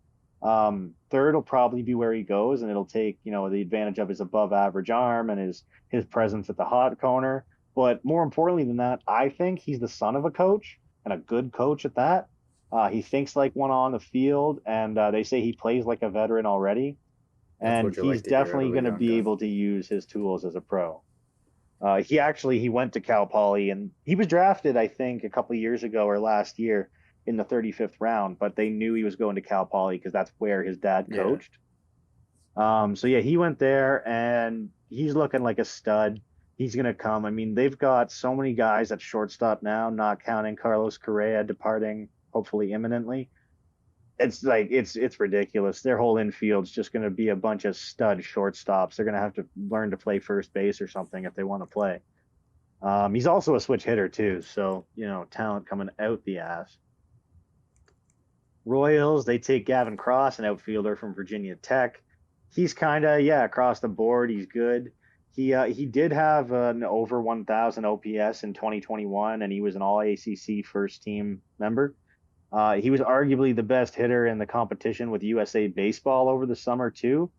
Third will probably be where he goes, and it'll take the advantage of his above average arm and his presence at the hot corner. But more importantly than that, I think he's the son of a coach, and a good coach at that. He thinks like one on the field, and they say he plays like a veteran already. That's And what you he's like to hear out definitely of a going to young be gun. able to use his tools as a pro. He went to Cal Poly, and he was drafted, I think, a couple of years ago or last year in the 35th round, but they knew he was going to Cal Poly because that's where his dad Yeah. coached. So yeah, he went there and he's looking like a stud. He's gonna come. I mean, they've got so many guys at shortstop now, not counting Carlos Correa departing hopefully imminently. It's like it's ridiculous. Their whole infield's just gonna be a bunch of stud shortstops. They're gonna have to learn to play first base or something if they want to play. He's also a switch hitter too, so talent coming out the ass. Royals, they take Gavin Cross, an outfielder from Virginia Tech. He's kind of across the board. He's good. He did have an over 1,000 OPS in 2021, and he was an All ACC first team member. He was arguably the best hitter in the competition with USA Baseball over the summer too.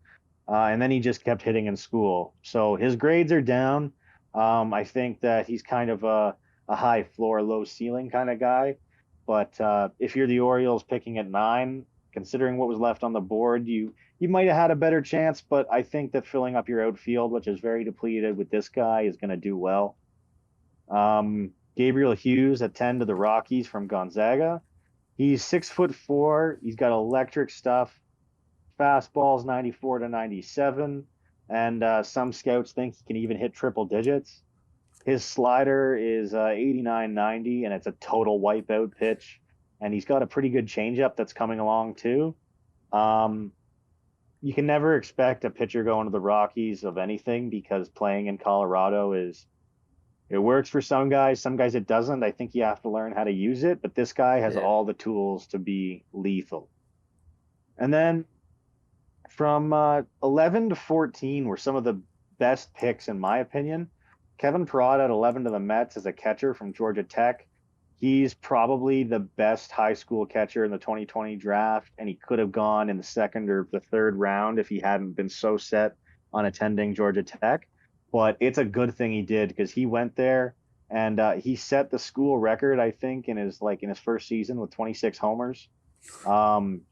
And then he just kept hitting in school. So his grades are down. I think that he's kind of a high floor, low ceiling kind of guy. But if you're the Orioles picking at 9, considering what was left on the board, you might have had a better chance. But I think that filling up your outfield, which is very depleted with this guy, is going to do well. Gabriel Hughes at 10 to the Rockies from Gonzaga. He's 6'4". He's got electric stuff. Fastball's 94 to 97, and some scouts think he can even hit triple digits. His slider is 89 90, and it's a total wipeout pitch. And he's got a pretty good changeup that's coming along too. Um, you can never expect a pitcher going to the Rockies of anything because playing in Colorado it works for some guys it doesn't. I think you have to learn how to use it, but this guy has Yeah. all the tools to be lethal. And then from 11 to 14 were some of the best picks, in my opinion. Kevin Perraud at 11 to the Mets as a catcher from Georgia Tech. He's probably the best high school catcher in the 2020 draft, and he could have gone in the second or the third round if he hadn't been so set on attending Georgia Tech. But it's a good thing he did because he went there and he set the school record, I think, in his first season with 26 homers.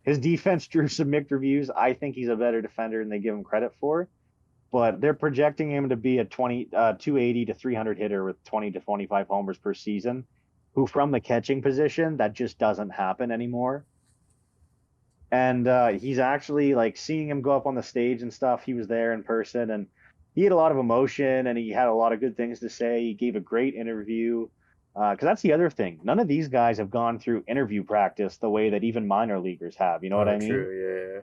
His defense drew some mixed reviews. I think he's a better defender than they give him credit for, but they're projecting him to be a 280 to 300 hitter with 20 to 25 homers per season, who from the catching position, that just doesn't happen anymore. And he's actually like seeing him go up on the stage and stuff. He was there in person and he had a lot of emotion and he had a lot of good things to say. He gave a great interview. Because that's the other thing. None of these guys have gone through interview practice the way that even minor leaguers have. You know what Oh, I mean? true. Yeah.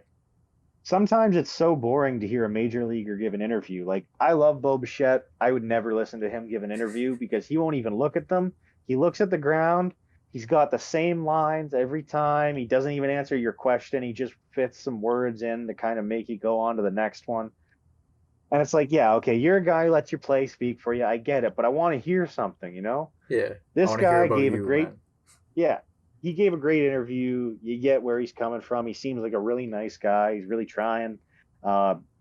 Sometimes it's so boring to hear a major leaguer give an interview. Like I love Bo Bichette. I would never listen to him give an interview because he won't even look at them. He looks at the ground. He's got the same lines every time. He doesn't even answer your question. He just fits some words in to kind of make you go on to the next one. And it's like, yeah, okay, you're a guy who lets your play speak for you. I get it, but I want to hear something, you know? Yeah. I This want to hear guy about gave a you, great, man. yeah, he gave a great interview. You get where he's coming from. He seems like a really nice guy. He's really trying,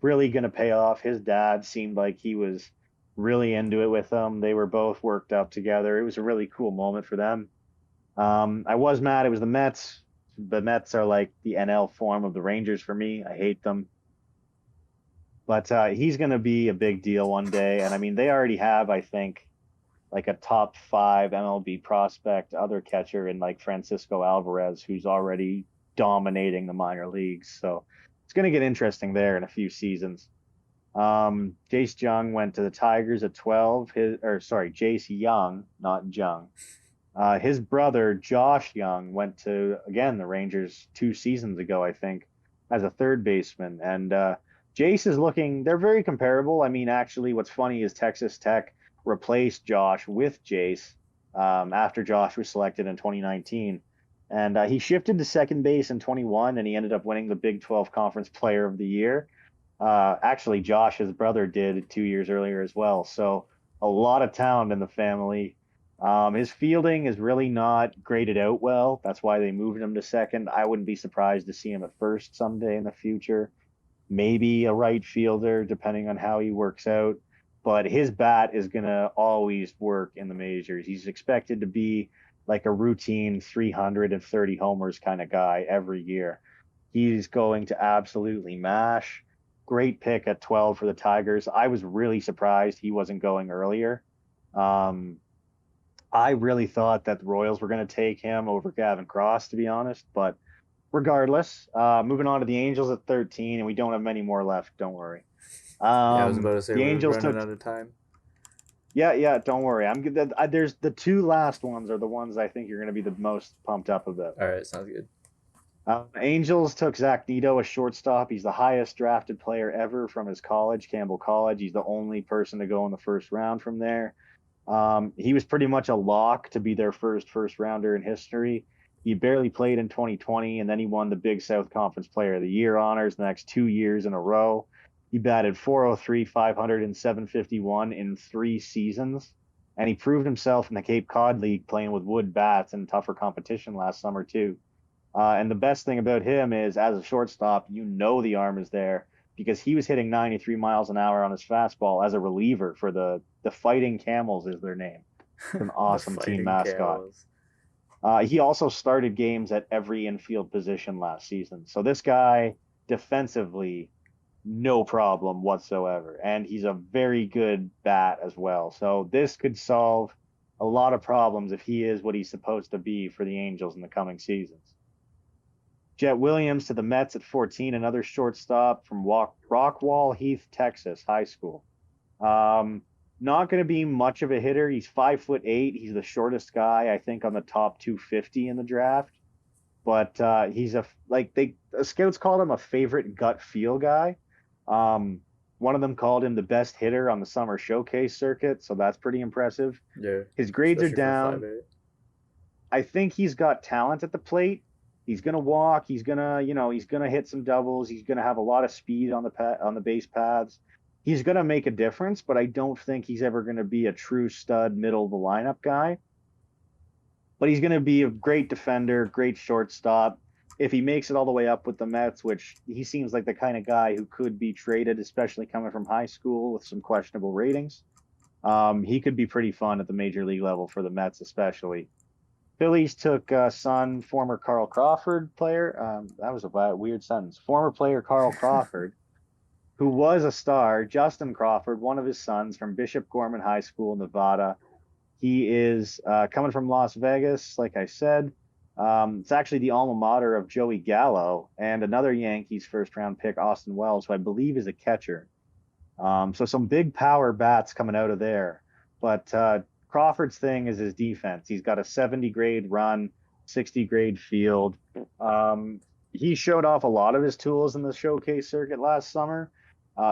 really going to pay off. His dad seemed like he was really into it with them. They were both worked up together. It was a really cool moment for them. I was mad. It was the Mets. The Mets are like the NL form of the Rangers for me. I hate them. But he's going to be a big deal one day. And I mean, they already have, I think, like a top 5 MLB prospect, other catcher in like Francisco Alvarez, who's already dominating the minor leagues. So it's going to get interesting there in a few seasons. Jace Jung went to the Tigers at 12. Jace Young, not Jung. His brother Josh Young went to again the Rangers 2 seasons ago, I think, as a third baseman. And Jace is looking. They're very comparable. I mean, actually, what's funny is Texas Tech replaced Josh with Jace after Josh was selected in 2019. And he shifted to second base in 21, and he ended up winning the Big 12 Conference Player of the Year. Actually, Josh, his brother, did 2 years earlier as well. So a lot of talent in the family. His fielding is really not graded out well. That's why they moved him to second. I wouldn't be surprised to see him at first someday in the future. Maybe a right fielder, depending on how he works out. But his bat is going to always work in the majors. He's expected to be like a routine 330 homers kind of guy every year. He's going to absolutely mash. Great pick at 12 for the Tigers. I was really surprised he wasn't going earlier. Um, I really thought that the Royals were going to take him over Gavin Cross, to be honest. But regardless, moving on to the Angels at 13, and we don't have many more left. Don't worry. Yeah, I was about to say The we're Angels running took. out of time. Yeah, yeah. Don't worry. I'm good. There's the two last ones are the ones I think you're going to be the most pumped up about. All right, sounds good. Angels took Zac Dedo, a shortstop. He's the highest drafted player ever from his college, Campbell College. He's the only person to go in the first round from there. He was pretty much a lock to be their first rounder in history. He barely played in 2020, and then he won the Big South Conference Player of the Year honors the next 2 years in a row. He batted 403, 500, and 751 in 3 seasons. And he proved himself in the Cape Cod League playing with wood bats and tougher competition last summer, too. And the best thing about him is, as a shortstop, you know the arm is there because he was hitting 93 miles an hour on his fastball as a reliever for the Fighting Camels is their name. It's an The awesome team fighting mascot. camels. He also started games at every infield position last season. So this guy defensively, no problem whatsoever. And he's a very good bat as well. So this could solve a lot of problems if he is what he's supposed to be for the Angels in the coming seasons. Jett Williams to the Mets at 14, another shortstop from Rockwall Heath, Texas High School. Not going to be much of a hitter. He's 5'8". He's the shortest guy, I think, on the top 250 in the draft. But he's the scouts called him a favorite gut feel guy. One of them called him the best hitter on the summer showcase circuit, so that's pretty impressive. Yeah, His grades are especially for down. 5'8". I think he's got talent at the plate. He's gonna walk. He's gonna hit some doubles. He's gonna have a lot of speed on the base paths. He's gonna make a difference, but I don't think he's ever gonna be a true stud middle of the lineup guy. But he's gonna be a great defender, great shortstop. If he makes it all the way up with the Mets, which he seems like the kind of guy who could be traded, especially coming from high school with some questionable ratings, he could be pretty fun at the major league level for the Mets, especially. Phillies took former Carl Crawford player. That was a weird sentence. Former player Carl Crawford, who was a star, Justin Crawford, one of his sons from Bishop Gorman High School, Nevada. He is coming from Las Vegas, like I said. It's actually the alma mater of Joey Gallo and another Yankees first round pick, Austin Wells, who I believe is a catcher. So some big power bats coming out of there. But Crawford's thing is his defense. He's got a 70 grade run, 60 grade field. He showed off a lot of his tools in the showcase circuit last summer.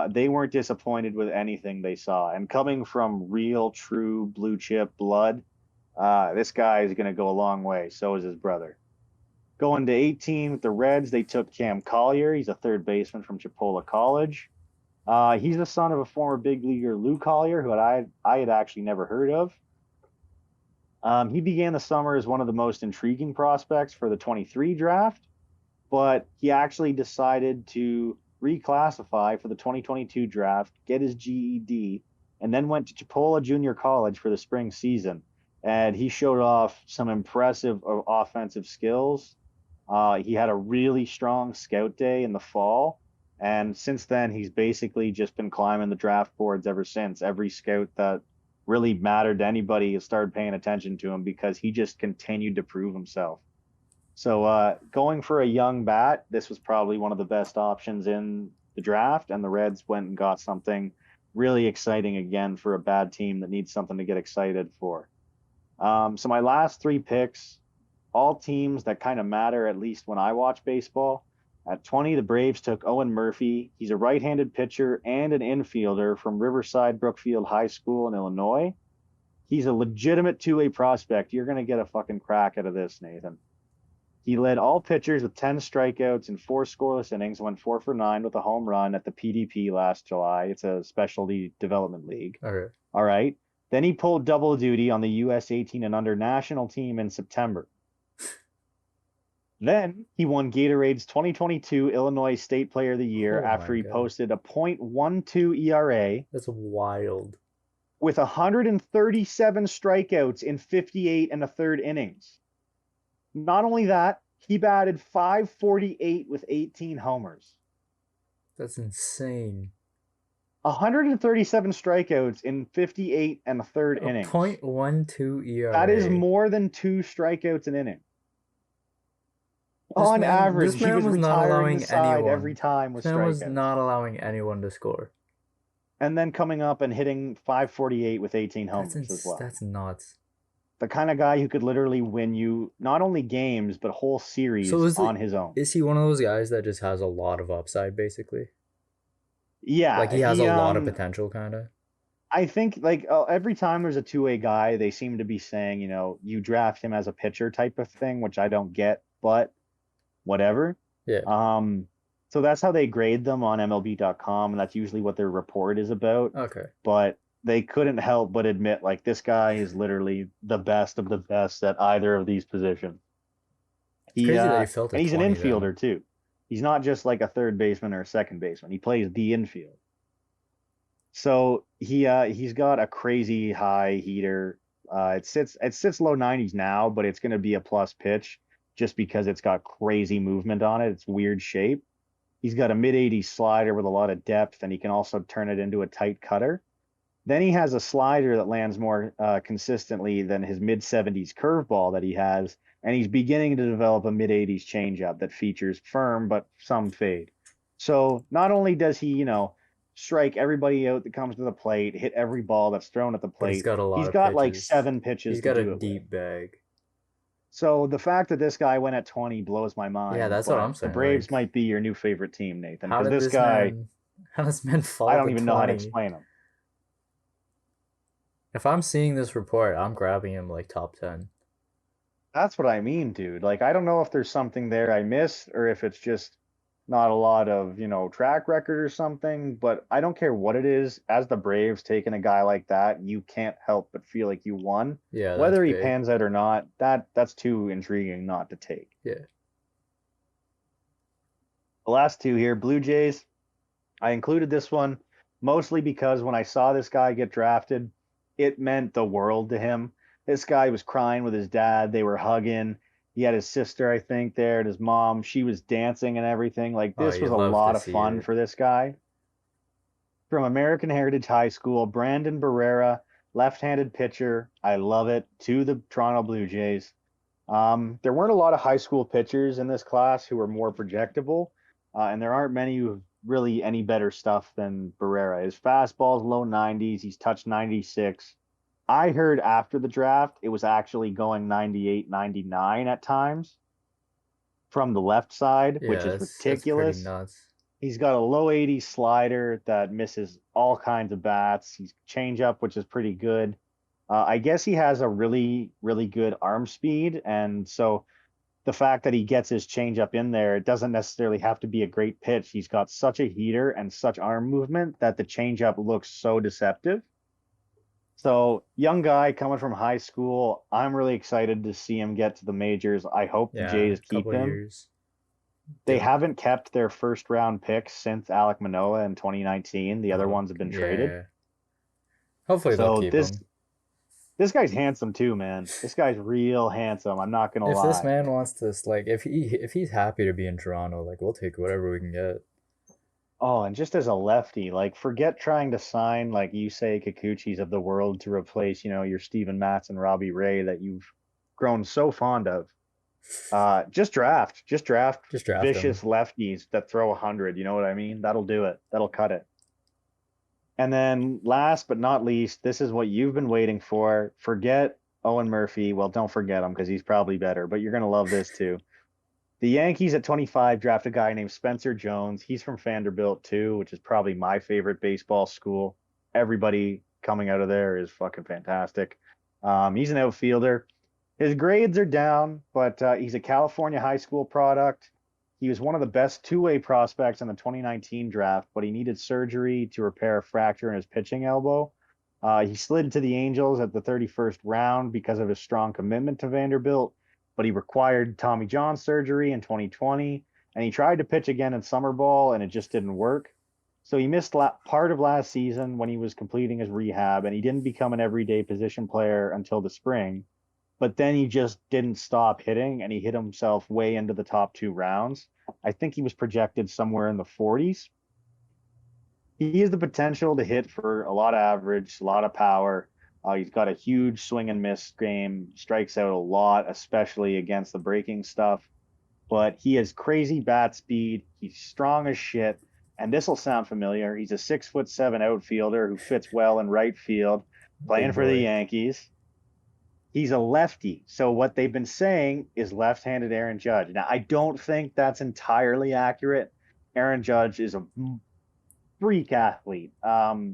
They weren't disappointed with anything they saw. And coming from real, true blue chip blood, this guy is going to go a long way. So is his brother. Going to 18 with the Reds, they took Cam Collier. He's a third baseman from Chipola College. He's the son of a former big leaguer, Lou Collier, who I had actually never heard of. He began the summer as one of the most intriguing prospects for the 23 draft, but he actually decided to reclassify for the 2022 draft, get his GED, and then went to Chipola Junior College for the spring season. And he showed off some impressive offensive skills. He had a really strong scout day in the fall. And since then, he's basically just been climbing the draft boards ever since. Every scout that really mattered to anybody has started paying attention to him because he just continued to prove himself. So going for a young bat, this was probably one of the best options in the draft, and the Reds went and got something really exciting again for a bad team that needs something to get excited for. So my last three picks, all teams that kind of matter, at least when I watch baseball. At 20, the Braves took Owen Murphy. He's a right-handed pitcher and an infielder from Riverside Brookfield High School in Illinois. He's a legitimate two-way prospect. You're going to get a fucking crack out of this, Nathan. He led all pitchers with 10 strikeouts and 4 scoreless innings, went 4 for 9 with a home run at the PDP last July. It's a specialty development league. All right. Then he pulled double duty on the US 18 and under national team in September. Then he won Gatorade's 2022 Illinois State Player of the Year after he posted a .12 ERA. That's wild. with 137 strikeouts in 58 and a third innings. Not only that, he batted .548 with 18 homers. That's insane. 137 strikeouts in 58 and a third A innings. .12 ERA. That is more than 2 strikeouts an inning. On average, he was retiring the side every time with strikeouts. This man was not allowing anyone to score. And then coming up and hitting .548 with 18 homers as well. That's nuts. The kind of guy who could literally win you not only games, but whole series on his own. Is he one of those guys that just has a lot of upside, basically? Yeah. Like, he has a lot of potential, kind of? I think, like, every time there's a two-way guy, they seem to be saying, you draft him as a pitcher type of thing, which I don't get, but whatever. Yeah. So that's how they grade them on MLB.com, and that's usually what their report is about. Okay. But they couldn't help but admit, like, this guy is literally the best of the best at either of these positions. It's crazy that he felt and he's an infielder, too. He's not just like a third baseman or a second baseman. He plays the infield. So he's got a crazy high heater. It sits low 90s now, but it's going to be a plus pitch just because it's got crazy movement on it. It's weird shape. He's got a mid-80s slider with a lot of depth, and he can also turn it into a tight cutter. Then he has a slider that lands more consistently than his mid-70s curveball that he has, and he's beginning to develop a mid-80s changeup that features firm but some fade. So not only does he, strike everybody out that comes to the plate, hit every ball that's thrown at the plate, he's got pitches. Like 7 pitches. He's got a deep bag. So the fact that this guy went at 20 blows my mind. Yeah, that's what I'm saying. The Braves might be your new favorite team, Nathan. How does this man fall? I don't even know how to explain him. If I'm seeing this report, I'm grabbing him like top 10. That's what I mean, dude. Like, I don't know if there's something there I missed or if it's just not a lot of, track record or something, but I don't care what it is. As the Braves taking a guy like that, you can't help but feel like you won. Yeah. Whether he pans out or not, that's too intriguing not to take. Yeah. The last two here, Blue Jays. I included this one mostly because when I saw this guy get drafted, it meant the world to him. This guy was crying with his dad. They were hugging. He had his sister, I think, there, and his mom. She was dancing and everything. Like, this was a lot of fun for this guy. From American Heritage High School, Brandon Barrera, left-handed pitcher. I love it. To the Toronto Blue Jays. There weren't a lot of high school pitchers in this class who were more projectable, and there aren't many who have really any better stuff than Barrera. His fastball's low 90s. He's touched 96. I heard after the draft, it was actually going 98, 99 at times from the left side, which is ridiculous. That's pretty nuts. He's got a low 80 slider that misses all kinds of bats. He's changeup, which is pretty good. I guess he has a really, really good arm speed. And so the fact that he gets his changeup in there, it doesn't necessarily have to be a great pitch. He's got such a heater and such arm movement that the changeup looks so deceptive. So, young guy coming from high school. I'm really excited to see him get to the majors. I hope the Jays keep him. They haven't kept their first-round picks since Alek Manoah in 2019. The other ones have been traded. Hopefully they'll keep him. This guy's handsome too, man. This guy's real handsome. I'm not going to lie. If this man wants to, like, if he's happy to be in Toronto, like, we'll take whatever we can get. Oh, and just as a lefty, like, forget trying to sign like Yusei Kikuchis of the world to replace, your Steven Matz and Robbie Ray that you've grown so fond of. Just draft vicious them. lefties that throw 100. You know what I mean? That'll do it. That'll cut it. And then last but not least, this is what you've been waiting for. Forget Owen Murphy. Well, don't forget him because he's probably better, but you're going to love this too. The Yankees at 25 draft a guy named Spencer Jones. He's from Vanderbilt too, which is probably my favorite baseball school. Everybody coming out of there is fucking fantastic. He's an outfielder. His grades are down, but he's a California high school product. He was one of the best two-way prospects in the 2019 draft, but he needed surgery to repair a fracture in his pitching elbow. He slid to the Angels at the 31st round because of his strong commitment to Vanderbilt, but he required Tommy John surgery in 2020, and he tried to pitch again in summer ball, and it just didn't work. So he missed part of last season when he was completing his rehab, and he didn't become an everyday position player until the spring. But then he just didn't stop hitting, and he hit himself way into the top 2 rounds. I think he was projected somewhere in the 40s. He has the potential to hit for a lot of average, a lot of power. He's got a huge swing and miss game, strikes out a lot, especially against the breaking stuff. But he has crazy bat speed. He's strong as shit. And this will sound familiar. He's a 6'7" outfielder who fits well in right field, playing Big for the boy. Yankees. He's a lefty. So what they've been saying is left-handed Aaron Judge. Now, I don't think that's entirely accurate. Aaron Judge is a freak athlete.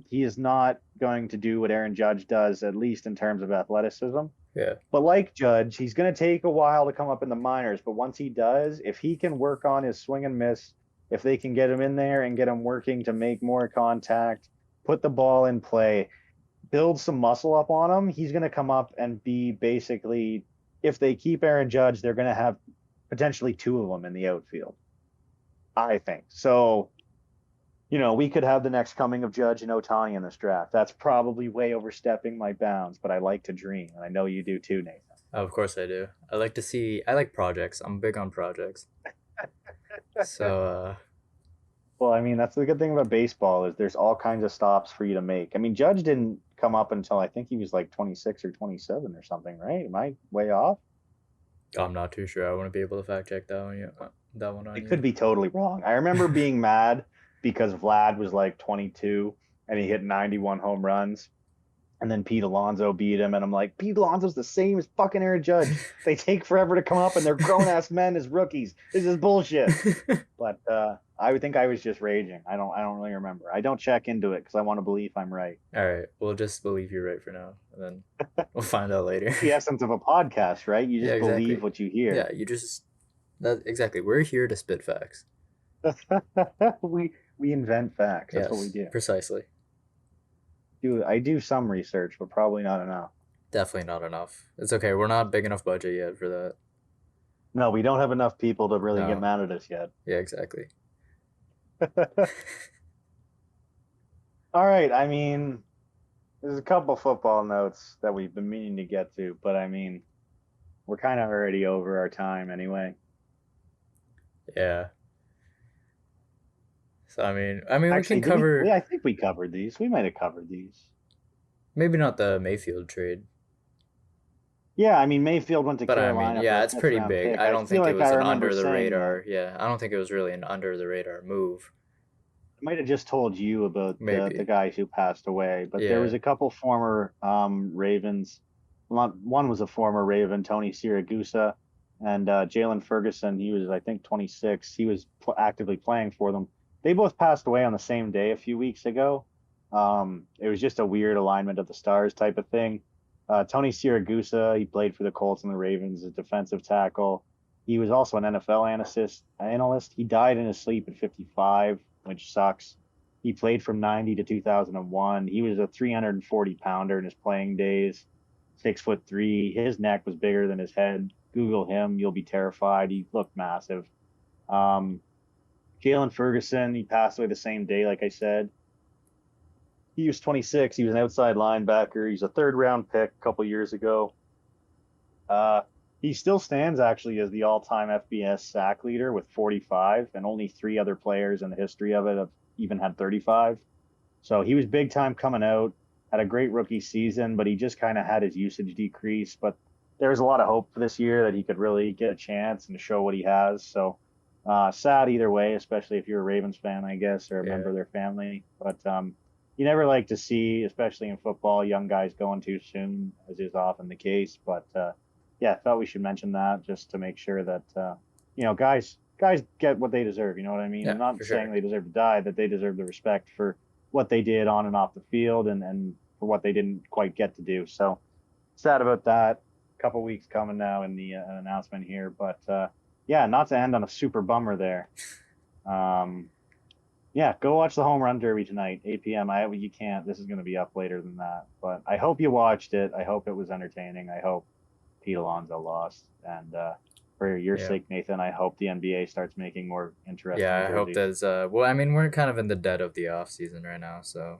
He is not going to do what Aaron Judge does, at least in terms of athleticism. Yeah. But like Judge, he's going to take a while to come up in the minors. But once he does, if he can work on his swing and miss, if they can get him in there and get him working to make more contact, put the ball in play, build some muscle up on him, he's going to come up and be basically, if they keep Aaron Judge, they're going to have potentially 2 of them in the outfield, I think. So, we could have the next coming of Judge and Ohtani in this draft. That's probably way overstepping my bounds, but I like to dream, and I know you do too, Nathan. Oh, of course I do. I like projects. I'm big on projects. So, Well, I mean, that's the good thing about baseball is there's all kinds of stops for you to make. I mean, Judge didn't come up until I think he was like 26 or 27 or something, right? Am I way off? I'm not too sure. I wouldn't be able to fact check that one. That one on It you. could be totally wrong. I remember being mad because Vlad was like 22 and he hit 91 home runs. And then Pete Alonso beat him. And I'm like, Pete Alonso's the same as fucking Aaron Judge. They take forever to come up and they're grown ass men as rookies. This is bullshit. But I would think I was just raging. I don't really remember. I don't check into it because I want to believe I'm right. All right, we'll just believe you're right for now, and then we'll find out later. The essence of a podcast, right? You Yeah, just believe exactly. what you hear. Yeah, you just that exactly. We're here to spit facts. we invent facts. That's what we Yes, do. precisely. I do some research, but probably not enough. Definitely not enough. It's okay. We're not big enough budget yet for that. No, we don't have enough people to really get No. mad at us yet. Yeah, exactly. All right. I mean, there's a couple football notes that we've been meaning to get to, but I mean, we're kind of already over our time anyway. Yeah. So I mean, we Actually, can cover I think we covered these. We might have covered these. maybe not the Mayfield trade, Yeah, I mean, Mayfield went to but I mean, Carolina for yeah, a it's fifth pretty round big. pick. I I don't feel think it like I was an remember under the saying that. radar. Yeah, I don't think it was really an under the radar move. I might have just told you about the Maybe. guys who passed away, but there Yeah. was a couple former Ravens. One was a former Raven, Tony Siragusa, and Jalen Ferguson. He was, I think, 26. He was actively playing for them. They both passed away on the same day a few weeks ago. It was just a weird alignment of the stars type of thing. Tony Siragusa, he played for the Colts and the Ravens as a defensive tackle. He was also an NFL analyst. He died in his sleep at 55, which sucks. He played from 90 to 2001. He was a 340 pounder in his playing days, 6'3". His neck was bigger than his head. Google him, you'll be terrified. He looked massive. Um, Galen Ferguson, he passed away the same day, like I said. He was 26. He was an outside linebacker. He's a third round pick a couple years ago. Uh, he still stands actually as the all-time FBS sack leader with 45, and only 3 other players in the history of it have even had 35. So he was big time coming out, had a great rookie season, but he just kind of had his usage decrease. But there was a lot of hope for this year that he could really get a chance and show what he has. So sad either way, especially if you're a Ravens fan, I guess, or a member Yeah. of their family. But you never like to see, especially in football, young guys going too soon, as is often the case. But yeah, I thought we should mention that just to make sure that guys get what they deserve. You know what I mean? Yeah, I'm not for saying sure. they deserve to die, that they deserve the respect for what they did on and off the field and for what they didn't quite get to do. So sad about that. A couple weeks coming now in the announcement here, but yeah, not to end on a super bummer there. Um, yeah, go watch the home run derby tonight, 8 p.m. You can't. This is going to be up later than that, but I hope you watched it. I hope it was entertaining. I hope Pete Alonso lost, and For your Yeah. sake, Nathan, I hope the NBA starts making more interesting Yeah, I hope jerseys. there's well, I mean, we're kind of in the dead of the off season right now, so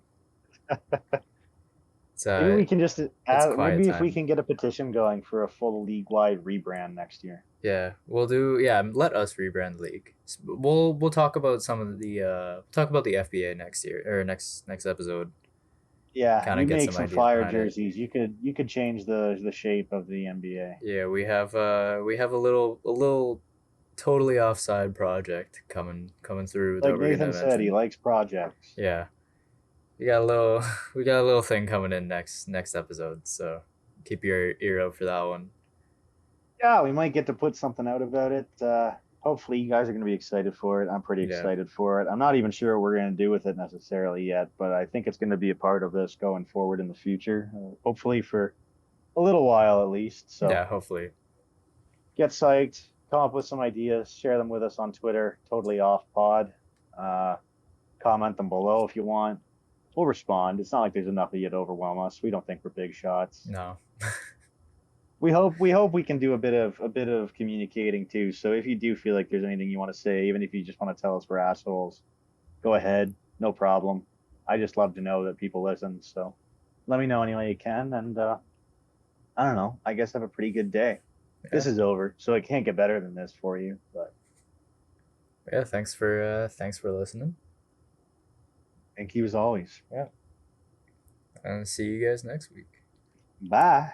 it's Maybe we can just it's add, quiet maybe if we time. can get a petition going for a full league-wide rebrand next year. Yeah, we'll do. Yeah, let us rebrand the league. We'll talk about some of the talk about the FBA next year or next episode. Yeah, Kind you of get make some some ideas fire behind it. jerseys. You could change the shape of the NBA. Yeah, we have a little totally offside project coming through that Like we're Nathan gonna said, he mention. likes projects. Yeah, we got a little we got a little thing coming in next episode. So keep your ear out for that one. Yeah, we might get to put something out about it. Hopefully, you guys are going to be excited for it. I'm pretty Yeah, excited for it. I'm not even sure what we're going to do with it necessarily yet, but I think it's going to be a part of this going forward in the future. Hopefully, for a little while at least. So yeah. Hopefully, get psyched, come up with some ideas, share them with us on Twitter, Totally Off Pod. Uh, Comment them below if you want. We'll respond. It's not like there's enough of you to overwhelm us. We don't think we're big shots. no. We hope we can do a bit of communicating too. So if you do feel like there's anything you want to say, even if you just want to tell us we're assholes, go ahead, no problem. I just love to know that people listen. So let me know any way you can, and I don't know. I guess have a pretty good day. Yeah, This is over, so it can't get better than this for you. But yeah. Thanks for listening. thank you as always. Yeah, and see you guys next week. Bye.